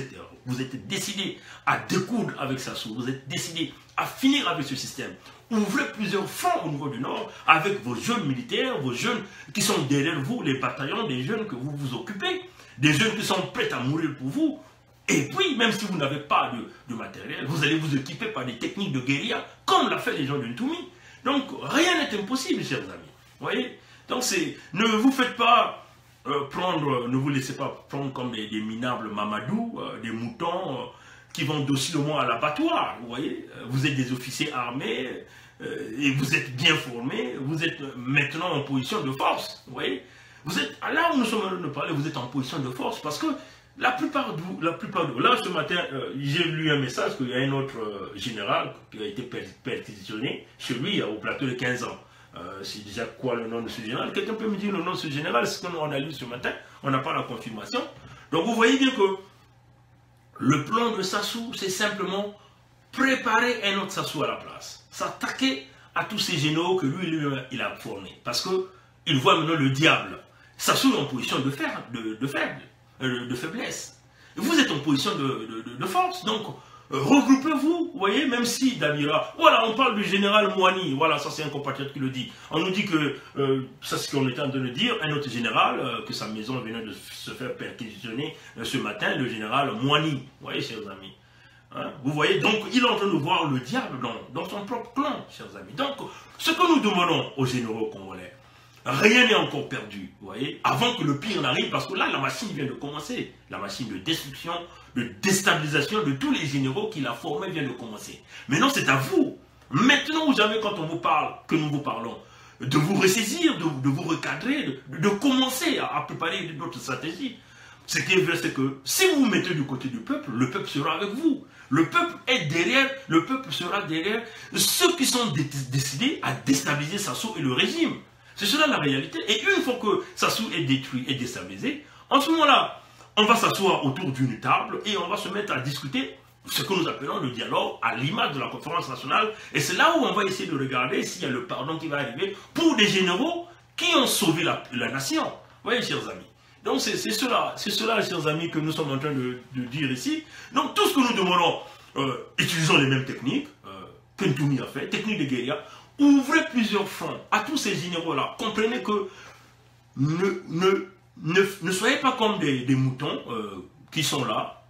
êtes décidé à découdre avec Sassou, vous êtes décidé à finir avec ce système. Ouvrez plusieurs fronts au niveau du nord avec vos jeunes militaires, vos jeunes qui sont derrière vous, les bataillons, des jeunes que vous vous occupez, des jeunes qui sont prêts à mourir pour vous. Et puis, même si vous n'avez pas de matériel, vous allez vous équiper par des techniques de guérilla, comme l'a fait les gens de Ntumi. Donc, rien n'est impossible, chers amis. Vous voyez? Donc, ne vous faites pas ne vous laissez pas prendre comme des minables Mamadou, des moutons qui vont docilement à l'abattoir. Vous voyez? Vous êtes des officiers armés et vous êtes bien formés. Vous êtes maintenant en position de force. Vous voyez? Vous êtes, là où nous sommes en train de parler, vous êtes en position de force parce que la plupart de vous, là ce matin, j'ai lu un message qu'il y a un autre général qui a été perquisitionné chez lui au plateau de 15 ans. C'est déjà quoi le nom de ce général? Quelqu'un peut me dire le nom de ce général? C'est ce qu'on a lu ce matin, on n'a pas la confirmation. Donc vous voyez bien que le plan de Sassou, c'est simplement préparer un autre Sassou à la place. S'attaquer à tous ces généraux que lui-même il a formés. Parce qu'il voit maintenant le diable. Sassou est en position de faiblesse. Vous êtes en position de force. Donc, regroupez-vous. Vous voyez, même si Dabira... Voilà, on parle du général Moani. Voilà, ça c'est un compatriote qui le dit. On nous dit que, ça c'est ce qu'on était en train de dire, un autre général, que sa maison venait de se faire perquisitionner ce matin, le général Moani. Vous voyez, chers amis. Hein? Vous voyez, donc il est en train de voir le diable dans son propre clan, chers amis. Donc, ce que nous demandons aux généraux congolais, rien n'est encore perdu, vous voyez, avant que le pire n'arrive, parce que là, la machine vient de commencer. La machine de destruction, de déstabilisation de tous les généraux qu'il a formés vient de commencer. Maintenant, c'est à vous. Maintenant ou jamais, quand on vous parle, que nous vous parlons, de vous ressaisir, de vous recadrer, de commencer à préparer d'autres stratégies. Ce qui est vrai, c'est que si vous vous mettez du côté du peuple, le peuple sera avec vous. Le peuple est derrière, le peuple sera derrière ceux qui sont décidés à déstabiliser Sassou et le régime. C'est cela la réalité. Et une fois que Sassou est détruit et déstabilisé, en ce moment-là, on va s'asseoir autour d'une table et on va se mettre à discuter ce que nous appelons le dialogue à l'image de la conférence nationale. Et c'est là où on va essayer de regarder s'il y a le pardon qui va arriver pour des généraux qui ont sauvé la nation. Vous voyez, chers amis. Donc c'est cela, chers amis, que nous sommes en train de dire ici. Donc tout ce que nous demandons, utilisons les mêmes techniques que Ntoumi a fait, technique de guérilla. Ouvrez plusieurs fronts à tous ces généraux-là. Comprenez que ne soyez pas comme des moutons qui sont là.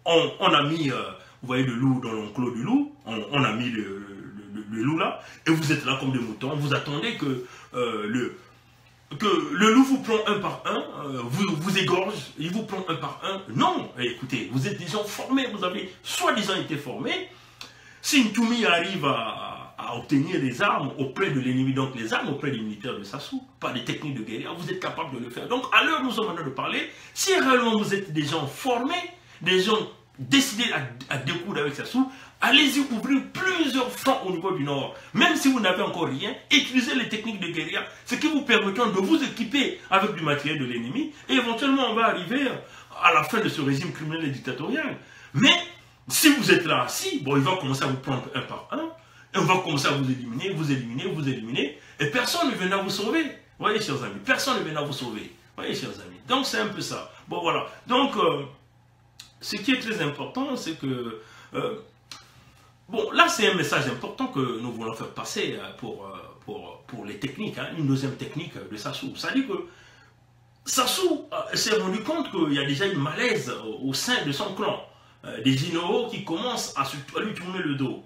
On a mis, vous voyez, le loup dans l'enclos du loup. On a mis le loup là. Et vous êtes là comme des moutons. Vous attendez que le loup vous prend un par un, vous égorge, il vous prend un par un. Non, écoutez, vous êtes des gens formés, vous avez soi-disant été formés. Si Ntoumi arrive à obtenir des armes auprès de l'ennemi, donc les armes auprès des militaires de Sassou, par des techniques de guérilla, vous êtes capable de le faire. Donc à l'heure où nous sommes en train de parler, si réellement vous êtes des gens formés, des gens décidés à découdre avec Sassou, allez-y ouvrir plusieurs fronts au niveau du Nord. Même si vous n'avez encore rien, utilisez les techniques de guérilla, ce qui vous permettra de vous équiper avec du matériel de l'ennemi, et éventuellement on va arriver à la fin de ce régime criminel et dictatorial. Mais si vous êtes là, bon, il va commencer à vous prendre un par un, et on va commencer à vous éliminer, et personne ne viendra vous sauver. Vous voyez, chers amis, personne ne viendra vous sauver. Vous voyez, chers amis. Donc c'est un peu ça. Bon, voilà. Donc, ce qui est très important, c'est que... bon, là, c'est un message important que nous voulons faire passer pour les techniques, hein, une deuxième technique de Sassou. Ça dit que Sassou s'est rendu compte qu'il y a déjà une malaise au sein de son clan. Des généraux qui commencent à lui tourner le dos.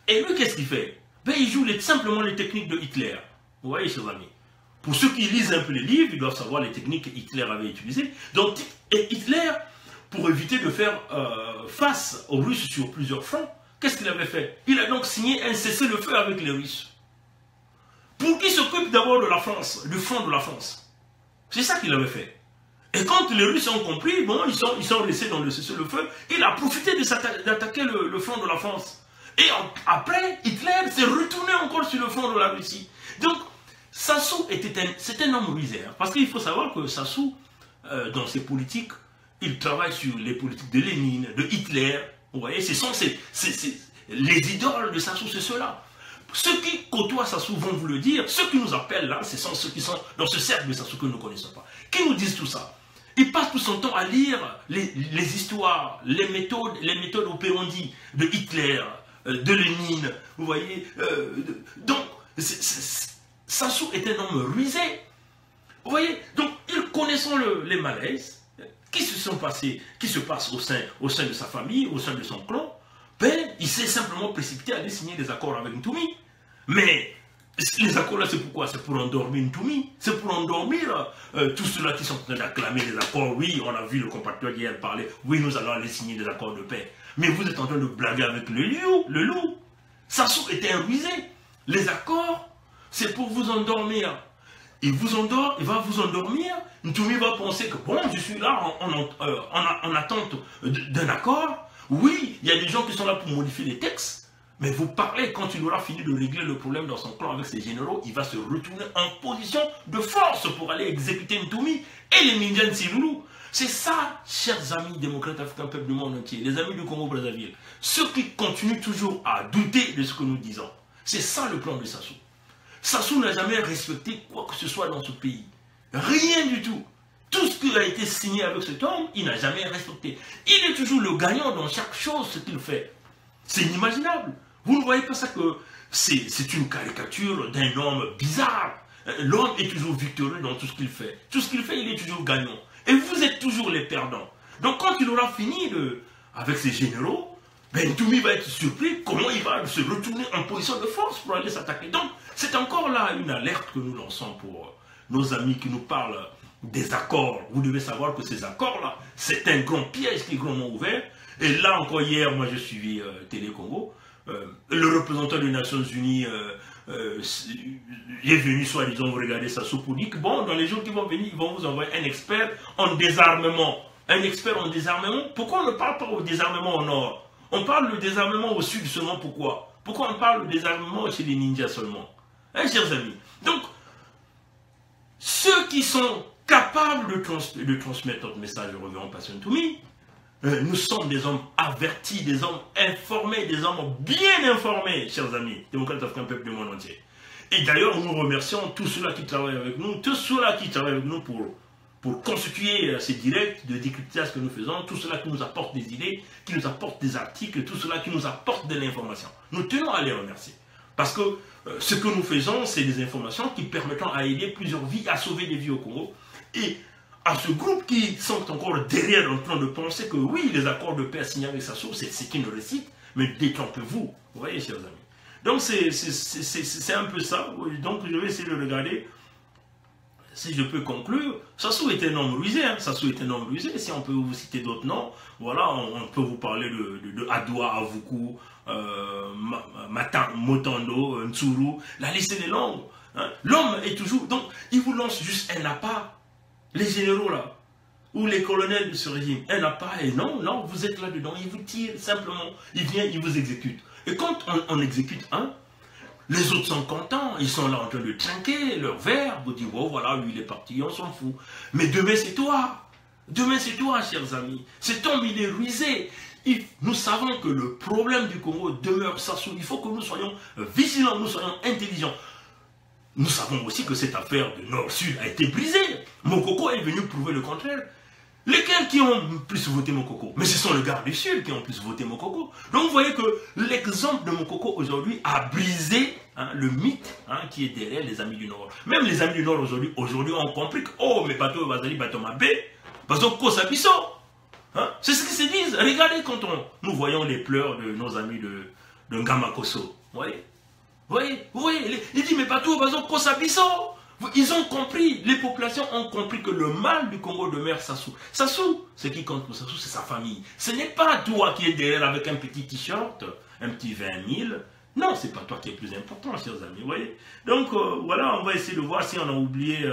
Et lui, qu'est-ce qu'il fait? Ben, il joue simplement les techniques de Hitler. Vous voyez, chers amis. Pour ceux qui lisent un peu les livres, ils doivent savoir les techniques que Hitler avait utilisées. Donc, Hitler, pour éviter de faire face aux Russes sur plusieurs fronts, qu'est-ce qu'il avait fait? Il a donc signé un cessez-le-feu avec les Russes. Pour qu'ils s'occupent d'abord de la France, du front de la France. C'est ça qu'il avait fait. Et quand les Russes ont compris, bon, ils sont restés dans le cessez-le-feu, il a profité d'attaquer le front de la France. Et après, Hitler s'est retourné encore sur le front de la Russie. Donc, Sassou c'est un homme rusé. Parce qu'il faut savoir que Sassou, dans ses politiques, il travaille sur les politiques de Lénine, de Hitler. Vous voyez, ce sont les idoles de Sassou, c'est ceux-là. Ceux qui côtoient Sassou vont vous le dire. Ceux qui nous appellent là, ce sont ceux qui sont dans ce cercle de Sassou que nous ne connaissons pas. Qui nous disent tout ça? Il passe tout son temps à lire les histoires, les méthodes opérandies de Hitler, de Lénine, vous voyez. Donc, Sassou est un homme rusé. Vous voyez, donc, il connaissant les malaises qui se passent au sein de sa famille, au sein de son clan, ben, il s'est simplement précipité à aller signer des accords avec Ntoumi. Mais les accords là, c'est pourquoi? C'est pour endormir Ntoumi. C'est pour endormir tous ceux-là qui sont en train d'acclamer des accords. Oui, on a vu le compatriote hier parler. Oui, nous allons aller signer des accords de paix. Mais vous êtes en train de blaguer avec le loup. Sassou était un rusé. Les accords, c'est pour vous endormir. Il va vous endormir. Ntoumi va penser que bon, je suis là en attente d'un accord. Oui, il y a des gens qui sont là pour modifier les textes. Mais vous parlez, quand il aura fini de régler le problème dans son clan avec ses généraux, il va se retourner en position de force pour aller exécuter Ntoumi et les Mindjane Siloulou. C'est ça, chers amis démocrates africains, peuple du monde entier, les amis du Congo-Brazzaville, ceux qui continuent toujours à douter de ce que nous disons. C'est ça le plan de Sassou. Sassou n'a jamais respecté quoi que ce soit dans ce pays. Rien du tout. Tout ce qui a été signé avec cet homme, il n'a jamais respecté. Il est toujours le gagnant dans chaque chose, ce qu'il fait. C'est inimaginable. Vous ne voyez pas ça que c'est une caricature d'un homme bizarre. L'homme est toujours victorieux dans tout ce qu'il fait. Tout ce qu'il fait, il est toujours gagnant. Et vous êtes toujours les perdants. Donc quand il aura fini avec ses généraux, ben, Ntoumi va être surpris comment il va se retourner en position de force pour aller s'attaquer. Donc c'est encore là une alerte que nous lançons pour nos amis qui nous parlent des accords. Vous devez savoir que ces accords-là, c'est un grand piège qui est grandement ouvert. Et là encore hier, moi je suivis Télé Congo. Le représentant des Nations Unies est venu soi-disant vous regarder ça sous pour dire que bon, dans les jours qui vont venir, ils vont vous envoyer un expert en désarmement. Un expert en désarmement. Pourquoi on ne parle pas au désarmement au nord? On parle du désarmement au sud seulement, pourquoi? Pourquoi on parle du désarmement chez les ninjas seulement? Hein, chers amis? Donc, ceux qui sont capables de transmettre notre message au révérend Pasteur Ntoumi, nous sommes des hommes avertis, des hommes informés, des hommes bien informés, chers amis, démocrates africains, peuple du monde entier. Et d'ailleurs, nous remercions tous ceux-là qui travaillent avec nous, tous ceux-là qui travaillent avec nous pour constituer ces directs de décryptage que nous faisons, tous ceux-là qui nous apportent des idées, qui nous apportent des articles, tous ceux-là qui nous apportent de l'information. Nous tenons à les remercier. Parce que ce que nous faisons, c'est des informations qui permettent à aider plusieurs vies, à sauver des vies au Congo. Et à ce groupe qui sont encore derrière en train de penser que oui, les accords de paix signés avec Sassou, c'est une réussite, mais détrompez-vous. Vous voyez, chers amis. Donc c'est un peu ça. Donc je vais essayer de regarder. Si je peux conclure, Sassou est un homme rusé. Hein. Sassou est un homme rusé. Si on peut vous citer d'autres noms, voilà, on peut vous parler de Adoua, Avuku, Motando, Ntsuru. La liste est longue. Hein. L'homme est toujours... Donc, il vous lance juste un appât. Les généraux là, ou les colonels de ce régime, un appât et non, vous êtes là-dedans. Il vous tire simplement. Il vient, il vous exécute. Et quand on exécute un, les autres sont contents, ils sont là en train de trinquer leur verre, vous dites, oh voilà, lui il est parti, on s'en fout. Mais demain c'est toi, chers amis. Cet homme il est rusé. Nous savons que le problème du Congo demeure Sassou. Il faut que nous soyons vigilants, nous soyons intelligents. Nous savons aussi que cette affaire de Nord-Sud a été brisée. Mokoko est venu prouver le contraire. Lesquels qui ont plus voté Mokoko? Mais ce sont les gars du Sud qui ont plus voté Mokoko. Donc vous voyez que l'exemple de Mokoko aujourd'hui a brisé le mythe qui est derrière les amis du Nord. Même les amis du Nord aujourd'hui ont compris que oh, mais bateau Bazali, bateau Mabé, bateau Kosabiso. C'est ce qu'ils se disent. Regardez quand nous voyons les pleurs de nos amis de Ngamakoso. Vous voyez, il dit mais bateau, bateau Kosabiso. Ils ont compris, les populations ont compris que le mal du Congo demeure Sassou. Sassou, ce qui compte pour Sassou, c'est sa famille. Ce n'est pas toi qui es derrière avec un petit t-shirt, un petit 20 000. Non, c'est pas toi qui es plus important, chers amis, vous voyez. Donc, voilà, on va essayer de voir si on a oublié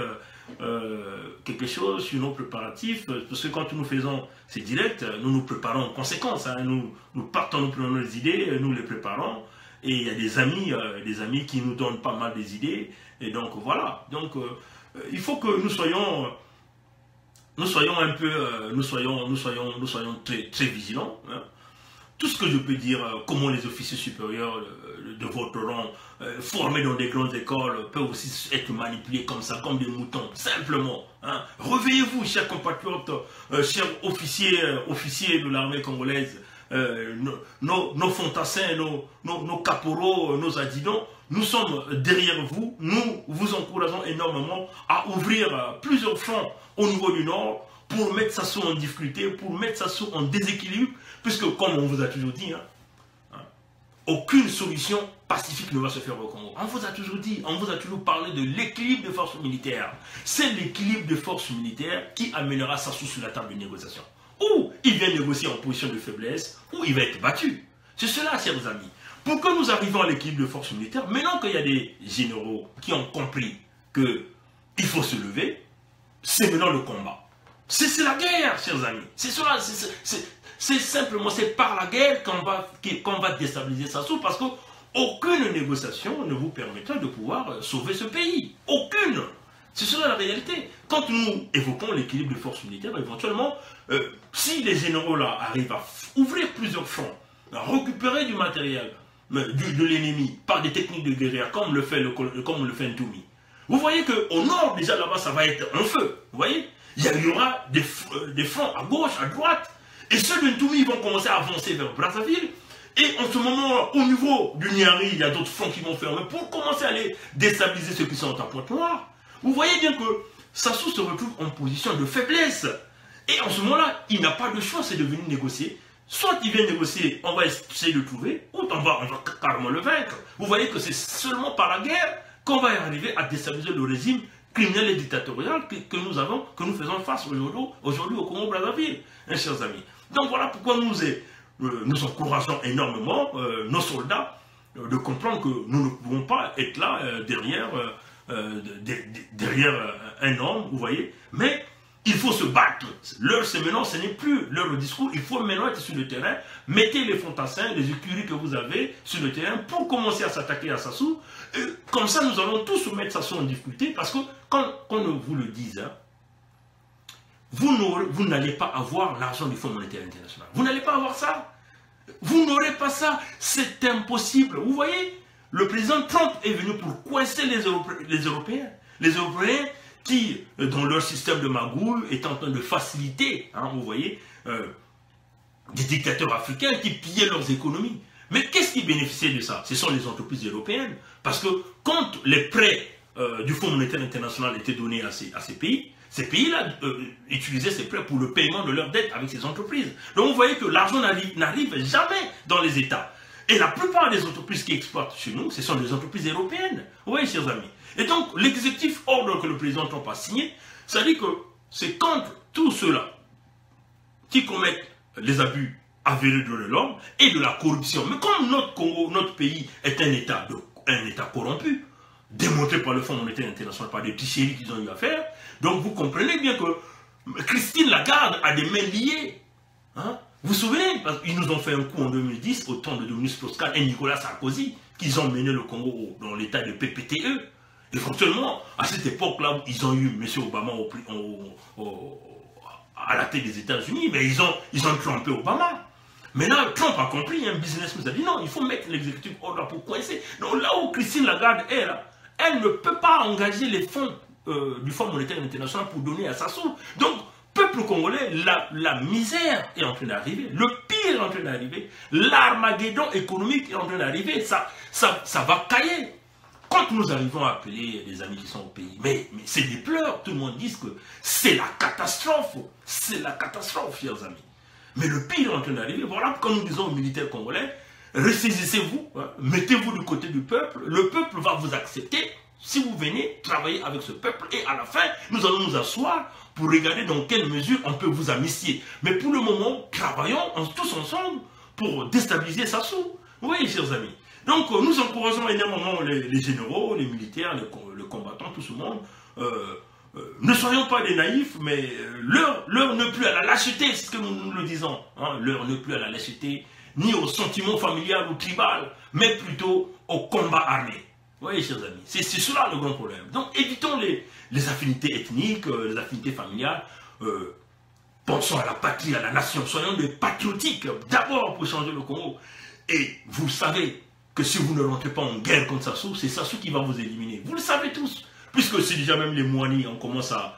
quelque chose sur nos préparatifs. Parce que quand nous faisons ces directs, nous nous préparons en conséquence. Nous partons, nous prenons nos idées, nous les préparons. Et il y a des amis qui nous donnent pas mal des idées. Et donc voilà. Donc il faut que nous soyons un peu, nous soyons très, très vigilants. Hein. Tout ce que je peux dire, comment les officiers supérieurs de votre rang, formés dans des grandes écoles, peuvent aussi être manipulés comme ça, comme des moutons, simplement. Hein. Réveillez-vous, chers compatriotes, chers officiers de l'armée congolaise. Nos fantassins, nos caporaux, nos adjudants, nous sommes derrière vous, nous vous encourageons énormément à ouvrir plusieurs fronts au niveau du Nord pour mettre Sassou en difficulté, pour mettre Sassou en déséquilibre, puisque comme on vous a toujours dit, aucune solution pacifique ne va se faire au Congo. On vous a toujours dit, on vous a toujours parlé de l'équilibre des forces militaires. C'est l'équilibre des forces militaires qui amènera Sassou sur la table de négociation. Ou il vient négocier en position de faiblesse, ou il va être battu. C'est cela, chers amis. Pour que nous arrivions à l'équilibre de forces militaires, maintenant qu'il y a des généraux qui ont compris qu'il faut se lever, c'est maintenant le combat. C'est la guerre, chers amis. C'est cela. c'est simplement, c'est par la guerre qu'on va déstabiliser Sassou, parce que aucune négociation ne vous permettra de pouvoir sauver ce pays. Aucune. C'est cela la réalité. Quand nous évoquons l'équilibre des forces militaires, éventuellement, si les généraux là arrivent à ouvrir plusieurs fronts, à récupérer du matériel de l'ennemi par des techniques de guérilla, comme le fait Ntoumi, vous voyez qu'au nord, déjà là-bas, ça va être un feu. Vous voyez, il y aura des fronts à gauche, à droite, et ceux de Ntoumi vont commencer à avancer vers Brazzaville. Et en ce moment, au niveau du Niari, il y a d'autres fronts qui vont fermer pour commencer à aller déstabiliser ceux qui sont en Pointe-Noire. Vous voyez bien que Sassou se retrouve en position de faiblesse. Et en ce moment-là, il n'a pas de choix, c'est de venir négocier. Soit il vient négocier, on va essayer de trouver, ou on va carrément le vaincre. Vous voyez que c'est seulement par la guerre qu'on va arriver à déstabiliser le régime criminel et dictatorial que nous faisons face aujourd'hui au Congo-Brazzaville, hein, chers amis. Donc voilà pourquoi nous encourageons énormément nos soldats de comprendre que nous ne pouvons pas être là derrière un homme, vous voyez, mais il faut se battre. L'heure c'est maintenant, ce n'est plus l'heure de discours, il faut maintenant être sur le terrain, mettez les fantassins, les écuries que vous avez sur le terrain pour commencer à s'attaquer à Sassou. Comme ça, nous allons tous mettre Sassou en difficulté, parce que quand on vous le dise, hein, vous n'allez pas avoir l'argent du Fonds monétaire international. Vous n'allez pas avoir ça. Vous n'aurez pas ça. C'est impossible. Vous voyez, le président Trump est venu pour coincer les Européens. Les Européens qui, dans leur système de magouille, est en train de faciliter, hein, vous voyez, des dictateurs africains qui pillaient leurs économies. Mais qu'est-ce qui bénéficiait de ça? Ce sont les entreprises européennes. Parce que quand les prêts du Fonds monétaire international étaient donnés à ces pays-là utilisaient ces prêts pour le paiement de leurs dettes avec ces entreprises. Donc vous voyez que l'argent n'arrive jamais dans les États. Et la plupart des entreprises qui exploitent chez nous, ce sont des entreprises européennes. Vous voyez, chers amis. Et donc, l'exécutif ordre que le président Trump a signé, ça dit que c'est contre tous ceux-là qui commettent les abus avérés de l'homme et de la corruption. Mais comme notre pays est un État corrompu, démontré par le Fonds monétaire international, par des tricheries qu'ils ont eu à faire, donc vous comprenez bien que Christine Lagarde a des mains liées. Hein? Vous vous souvenez, parce qu'ils nous ont fait un coup en 2010 au temps de Dominique Strauss-Kahn et Nicolas Sarkozy, qu'ils ont mené le Congo dans l'état de PPTE. Éventuellement, à cette époque-là, ils ont eu M. Obama à la tête des États-Unis, mais ils ont trompé Obama. Maintenant, Trump a compris, un business nous a dit non, il faut mettre l'exécutif hors là pour coincer. Donc là où Christine Lagarde est là, elle ne peut pas engager les fonds du Fonds monétaire international pour donner à Sassou. Donc, peuple congolais, la misère est en train d'arriver, le pire est en train d'arriver, l'armageddon économique est en train d'arriver, ça va cailler. Quand nous arrivons à appeler les amis qui sont au pays, mais c'est des pleurs, tout le monde dit que c'est la catastrophe, chers amis. Mais le pire est en train d'arriver. Voilà pourquoi nous disons aux militaires congolais, ressaisissez-vous, hein, mettez-vous du côté du peuple, le peuple va vous accepter si vous venez travailler avec ce peuple, et à la fin, nous allons nous asseoir pour regarder dans quelle mesure on peut vous amnistier. Mais pour le moment, travaillons tous ensemble pour déstabiliser Sassou. Oui, chers amis. Donc, nous encourageons énormément les généraux, les militaires, les combattants, tout ce monde. Ne soyons pas des naïfs, mais l'heure n'est plus à la lâcheté, c'est ce que nous le disons. Hein, l'heure n'est plus à la lâcheté, ni au sentiment familial ou tribal, mais plutôt au combat armé. Vous voyez, chers amis, c'est cela le grand problème. Donc, évitons les affinités ethniques, les affinités familiales. Pensons à la patrie, à la nation. Soyons des patriotiques, d'abord pour changer le Congo. Et vous savez que si vous ne rentrez pas en guerre contre Sassou, c'est Sassou qui va vous éliminer. Vous le savez tous. Puisque c'est déjà même les Moinis, on commence à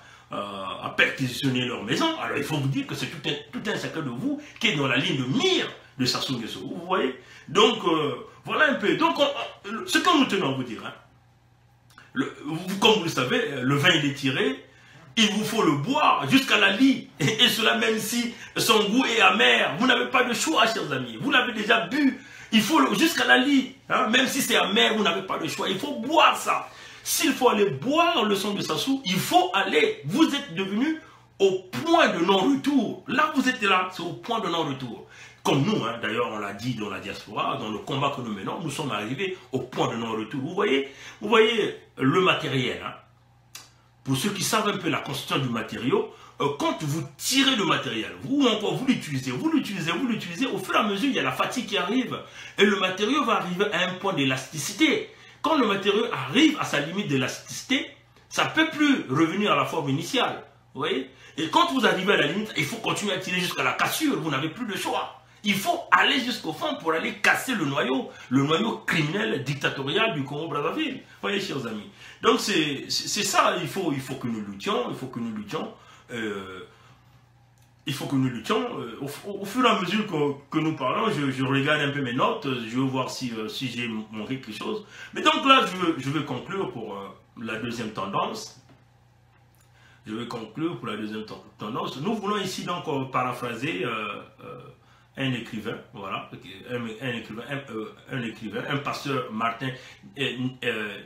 perquisitionner leur maison. Alors il faut vous dire que c'est tout un chacun de vous qui est dans la ligne de mire de Sassou Nguesso. Vous voyez? Donc, voilà un peu. Donc, ce que nous tenons à vous dire, hein, comme vous le savez, le vin il est tiré, il vous faut le boire jusqu'à la lie. Et cela même si son goût est amer. Vous n'avez pas de choix, chers amis. Vous l'avez déjà bu. Il faut jusqu'à la lie. Hein, même si c'est amer, vous n'avez pas de choix. Il faut boire ça. S'il faut aller boire le sang de Sassou, il faut aller. Vous êtes devenu au point de non-retour. Là, vous êtes là, c'est au point de non-retour. Comme nous, hein, d'ailleurs, on l'a dit dans la diaspora, dans le combat que nous menons, nous sommes arrivés au point de non-retour. Vous voyez le matériel. Hein. Pour ceux qui savent un peu la constitution du matériau, quand vous tirez le matériel, ou encore vous l'utilisez, au fur et à mesure, il y a la fatigue qui arrive. Et le matériau va arriver à un point d'élasticité. Quand le matériau arrive à sa limite d'élasticité, ça ne peut plus revenir à la forme initiale. Vous voyez? Et quand vous arrivez à la limite, il faut continuer à tirer jusqu'à la cassure. Vous n'avez plus de choix. Il faut aller jusqu'au fond pour aller casser le noyau criminel, dictatorial du Congo-Brazzaville. Vous voyez, chers amis. Donc c'est ça, il faut que nous luttions, au fur et à mesure que nous parlons. Je regarde un peu mes notes, je veux voir si j'ai manqué quelque chose. Mais donc là, je veux conclure pour la deuxième tendance. Nous voulons ici donc paraphraser un écrivain, voilà, un écrivain, un pasteur Martin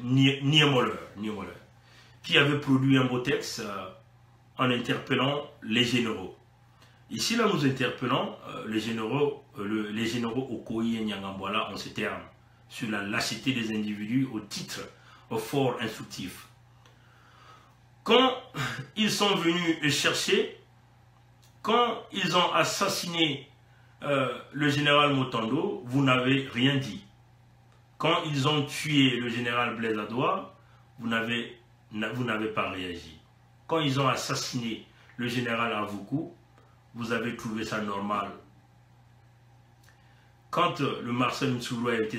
Niemöller, qui avait produit un beau texte en interpellant les généraux. Ici, là, nous interpellons les généraux Okoye et Nyangambwala en ces termes, sur la lâcheté des individus au titre fort instructif. Quand ils sont venus chercher, quand ils ont assassiné le général Motondo, vous n'avez rien dit. Quand ils ont tué le général Blaise Adoua, vous n'avez pas réagi. Quand ils ont assassiné le général Avoukou, vous avez trouvé ça normal. Quand le Marcel Ntsourou a été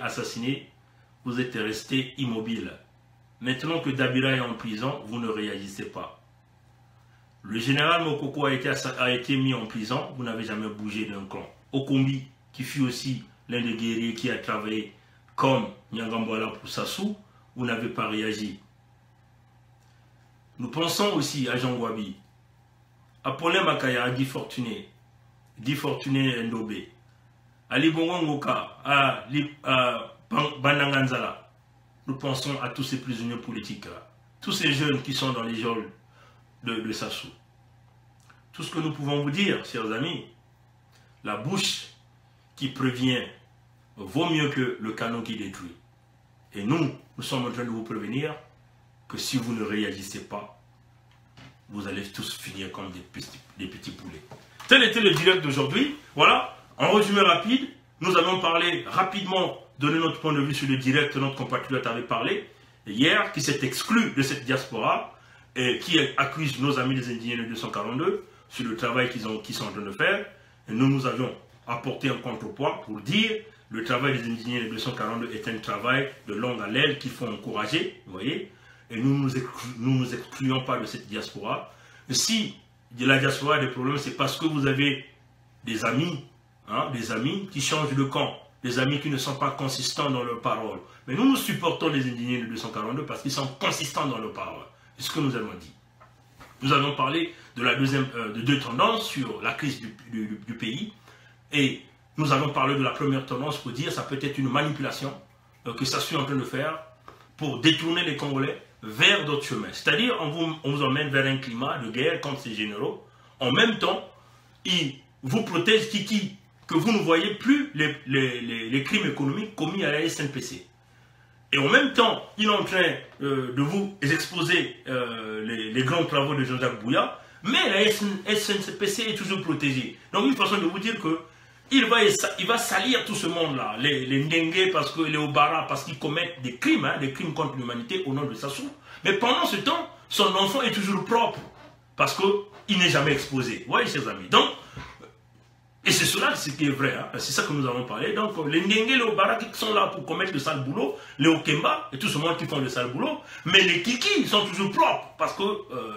assassiné, vous êtes resté immobile. Maintenant que Dabira est en prison, vous ne réagissez pas. Le général Mokoko a été mis en prison, vous n'avez jamais bougé d'un cran. Okombi, qui fut aussi l'un des guerriers qui a travaillé comme Nyangambwala pour Sassou, vous n'avez pas réagi. Nous pensons aussi à Jean Gwabi, à Paulin Makaya, à Guy Fortuné Ndobé, à Libongo Ngoka, à Bandanganzala. Nous pensons à tous ces prisonniers politiques là, tous ces jeunes qui sont dans les geôles de Sassou. Tout ce que nous pouvons vous dire, chers amis, la bouche qui prévient vaut mieux que le canon qui détruit. Et nous sommes en train de vous prévenir que si vous ne réagissez pas, vous allez tous finir comme des petits poulets. Tel était le direct d'aujourd'hui. Voilà, en résumé rapide, nous avons parlé rapidement, donné notre point de vue sur le direct que notre compatriote avait parlé hier, qui s'est exclu de cette diaspora et qui accuse nos amis des indignés de 242 sur le travail qu'ils sont en train de faire. Et nous avions apporté un contrepoids pour dire le travail des indignés de 242 est un travail de longue haleine qu'il faut encourager, vous voyez. Et nous nous excluons pas de cette diaspora. Et si de la diaspora a des problèmes, c'est parce que vous avez des amis qui changent de camp, des amis qui ne sont pas consistants dans leurs paroles. Mais nous supportons les indignés de 242 parce qu'ils sont consistants dans leurs paroles. C'est ce que nous avons dit. Nous avons parlé de deux tendances sur la crise du pays. Et nous avons parlé de la première tendance pour dire que ça peut être une manipulation que ça suit en train de faire pour détourner les Congolais vers d'autres chemins. C'est-à-dire, on vous emmène vers un climat de guerre contre ces généraux. En même temps, ils vous protègent que vous ne voyez plus les crimes économiques commis à la SNPC. Et en même temps, il est en train de vous exposer les grands travaux de Jean-Jacques Bouya, mais la SNPC est toujours protégée. Donc une façon de vous dire que il va salir tout ce monde-là, les Ndengue, les Obara, parce qu'ils commettent des crimes contre l'humanité au nom de Sassou. Mais pendant ce temps, son enfant est toujours propre, parce qu'il n'est jamais exposé. Vous voyez, chers amis. Donc, et c'est cela ce qui est vrai, hein. C'est ça que nous avons parlé. Donc les Ndengue, les Obara qui sont là pour commettre le sale boulot, les Okemba et tout ce monde qui font le sale boulot, mais les Kiki ils sont toujours propres, parce que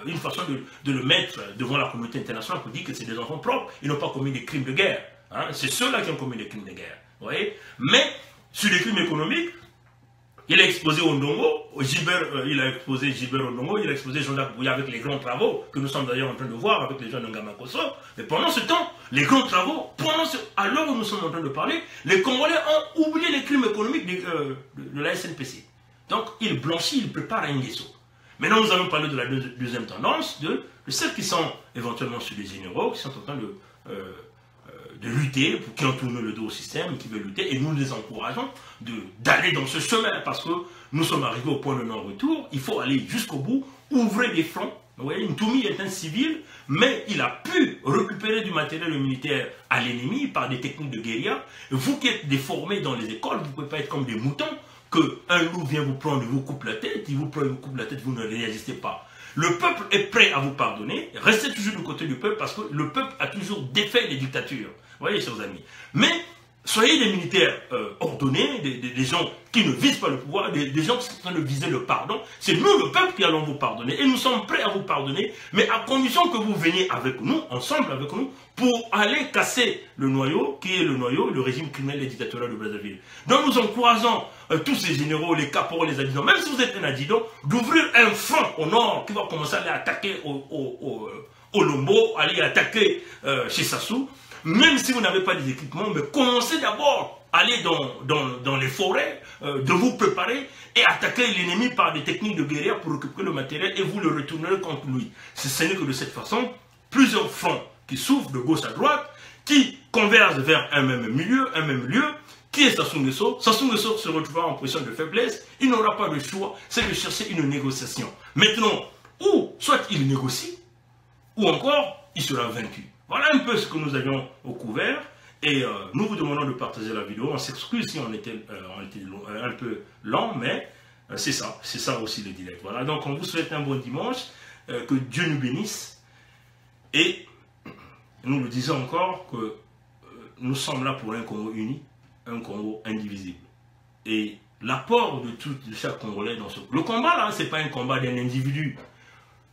une façon de le mettre devant la communauté internationale pour dire que c'est des enfants propres, ils n'ont pas commis des crimes de guerre. Hein. C'est ceux-là qui ont commis des crimes de guerre. Vous voyez. Mais sur les crimes économiques, il a exposé Ondongo, il a exposé Gilbert Ondongo, il a exposé Jean-Jacques Bouya avec les grands travaux que nous sommes d'ailleurs en train de voir avec les gens de Ngamakoso. Mais pendant ce temps, les grands travaux, à l'heure où nous sommes en train de parler, les Congolais ont oublié les crimes économiques de la SNPC. Donc, il blanchit, il prépare un guesso. Maintenant, nous allons parler de la deuxième tendance, de celles qui sont éventuellement sur les généraux, qui sont en train de lutter, qui ont tourné le dos au système, qui veulent lutter, et nous les encourageons d'aller dans ce chemin, parce que nous sommes arrivés au point de non-retour, il faut aller jusqu'au bout, ouvrez des fronts, Vous voyez, Ntoumi est un civil, mais il a pu récupérer du matériel militaire à l'ennemi par des techniques de guérilla. Vous qui êtes déformés dans les écoles, vous ne pouvez pas être comme des moutons, qu'un loup vient vous prendre et vous coupe la tête, il vous prend et vous coupe la tête, vous ne réagissez pas. Le peuple est prêt à vous pardonner, restez toujours du côté du peuple parce que le peuple a toujours défait les dictatures. Vous voyez, chers amis. Mais soyez des militaires ordonnés, des gens qui ne visent pas le pouvoir, des gens qui sont en train de viser le pardon. C'est nous, le peuple, qui allons vous pardonner. Et nous sommes prêts à vous pardonner, mais à condition que vous veniez avec nous, ensemble avec nous, pour aller casser le noyau, qui est le noyau, le régime criminel et dictatorial de Brazzaville. Donc nous encourageons tous ces généraux, les caporaux, les adjudants, même si vous êtes un adjudant, d'ouvrir un front au nord qui va commencer à aller attaquer au Lombo, aller attaquer chez Sassou. Même si vous n'avez pas des équipements, mais commencez d'abord à aller dans les forêts, de vous préparer et attaquer l'ennemi par des techniques de guérilla pour récupérer le matériel et vous le retournerez contre lui. Ce n'est que de cette façon, plusieurs fronts qui s'ouvrent de gauche à droite, qui convergent vers un même milieu, un même lieu, qui est Sassou Nguesso. Sassou Nguesso se retrouvera en position de faiblesse, il n'aura pas le choix, c'est de chercher une négociation. Maintenant, ou soit il négocie, ou encore il sera vaincu. Voilà un peu ce que nous avions au couvert et nous vous demandons de partager la vidéo. On s'excuse si on était un peu lent, mais c'est ça aussi le direct. Voilà, donc on vous souhaite un bon dimanche, que Dieu nous bénisse et nous le disons encore que nous sommes là pour un Congo uni, un Congo indivisible. Et l'apport de chaque Congolais dans ce... Le combat là, ce n'est pas un combat d'un individu.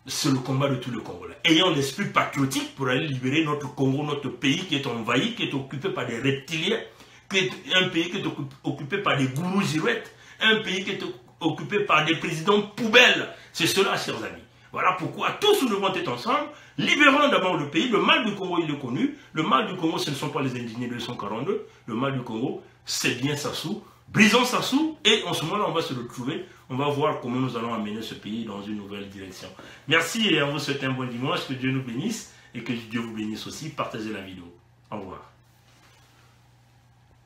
C'est le combat de tout le Congolais. Ayant l'esprit patriotique pour aller libérer notre Congo, notre pays qui est envahi, qui est occupé par des reptiliens, qui est un pays qui est occupé par des gourous girouettes, un pays qui est occupé par des présidents poubelles. C'est cela, chers amis. Voilà pourquoi tous nous devons être ensemble. Libérons d'abord le pays. Le mal du Congo, il est connu. Le mal du Congo, ce ne sont pas les indignés de 142. Le mal du Congo, c'est bien Sassou. Brisons Sassou et en ce moment-là, on va se retrouver. On va voir comment nous allons amener ce pays dans une nouvelle direction. Merci et on vous souhaite un bon dimanche. Que Dieu nous bénisse et que Dieu vous bénisse aussi. Partagez la vidéo. Au revoir.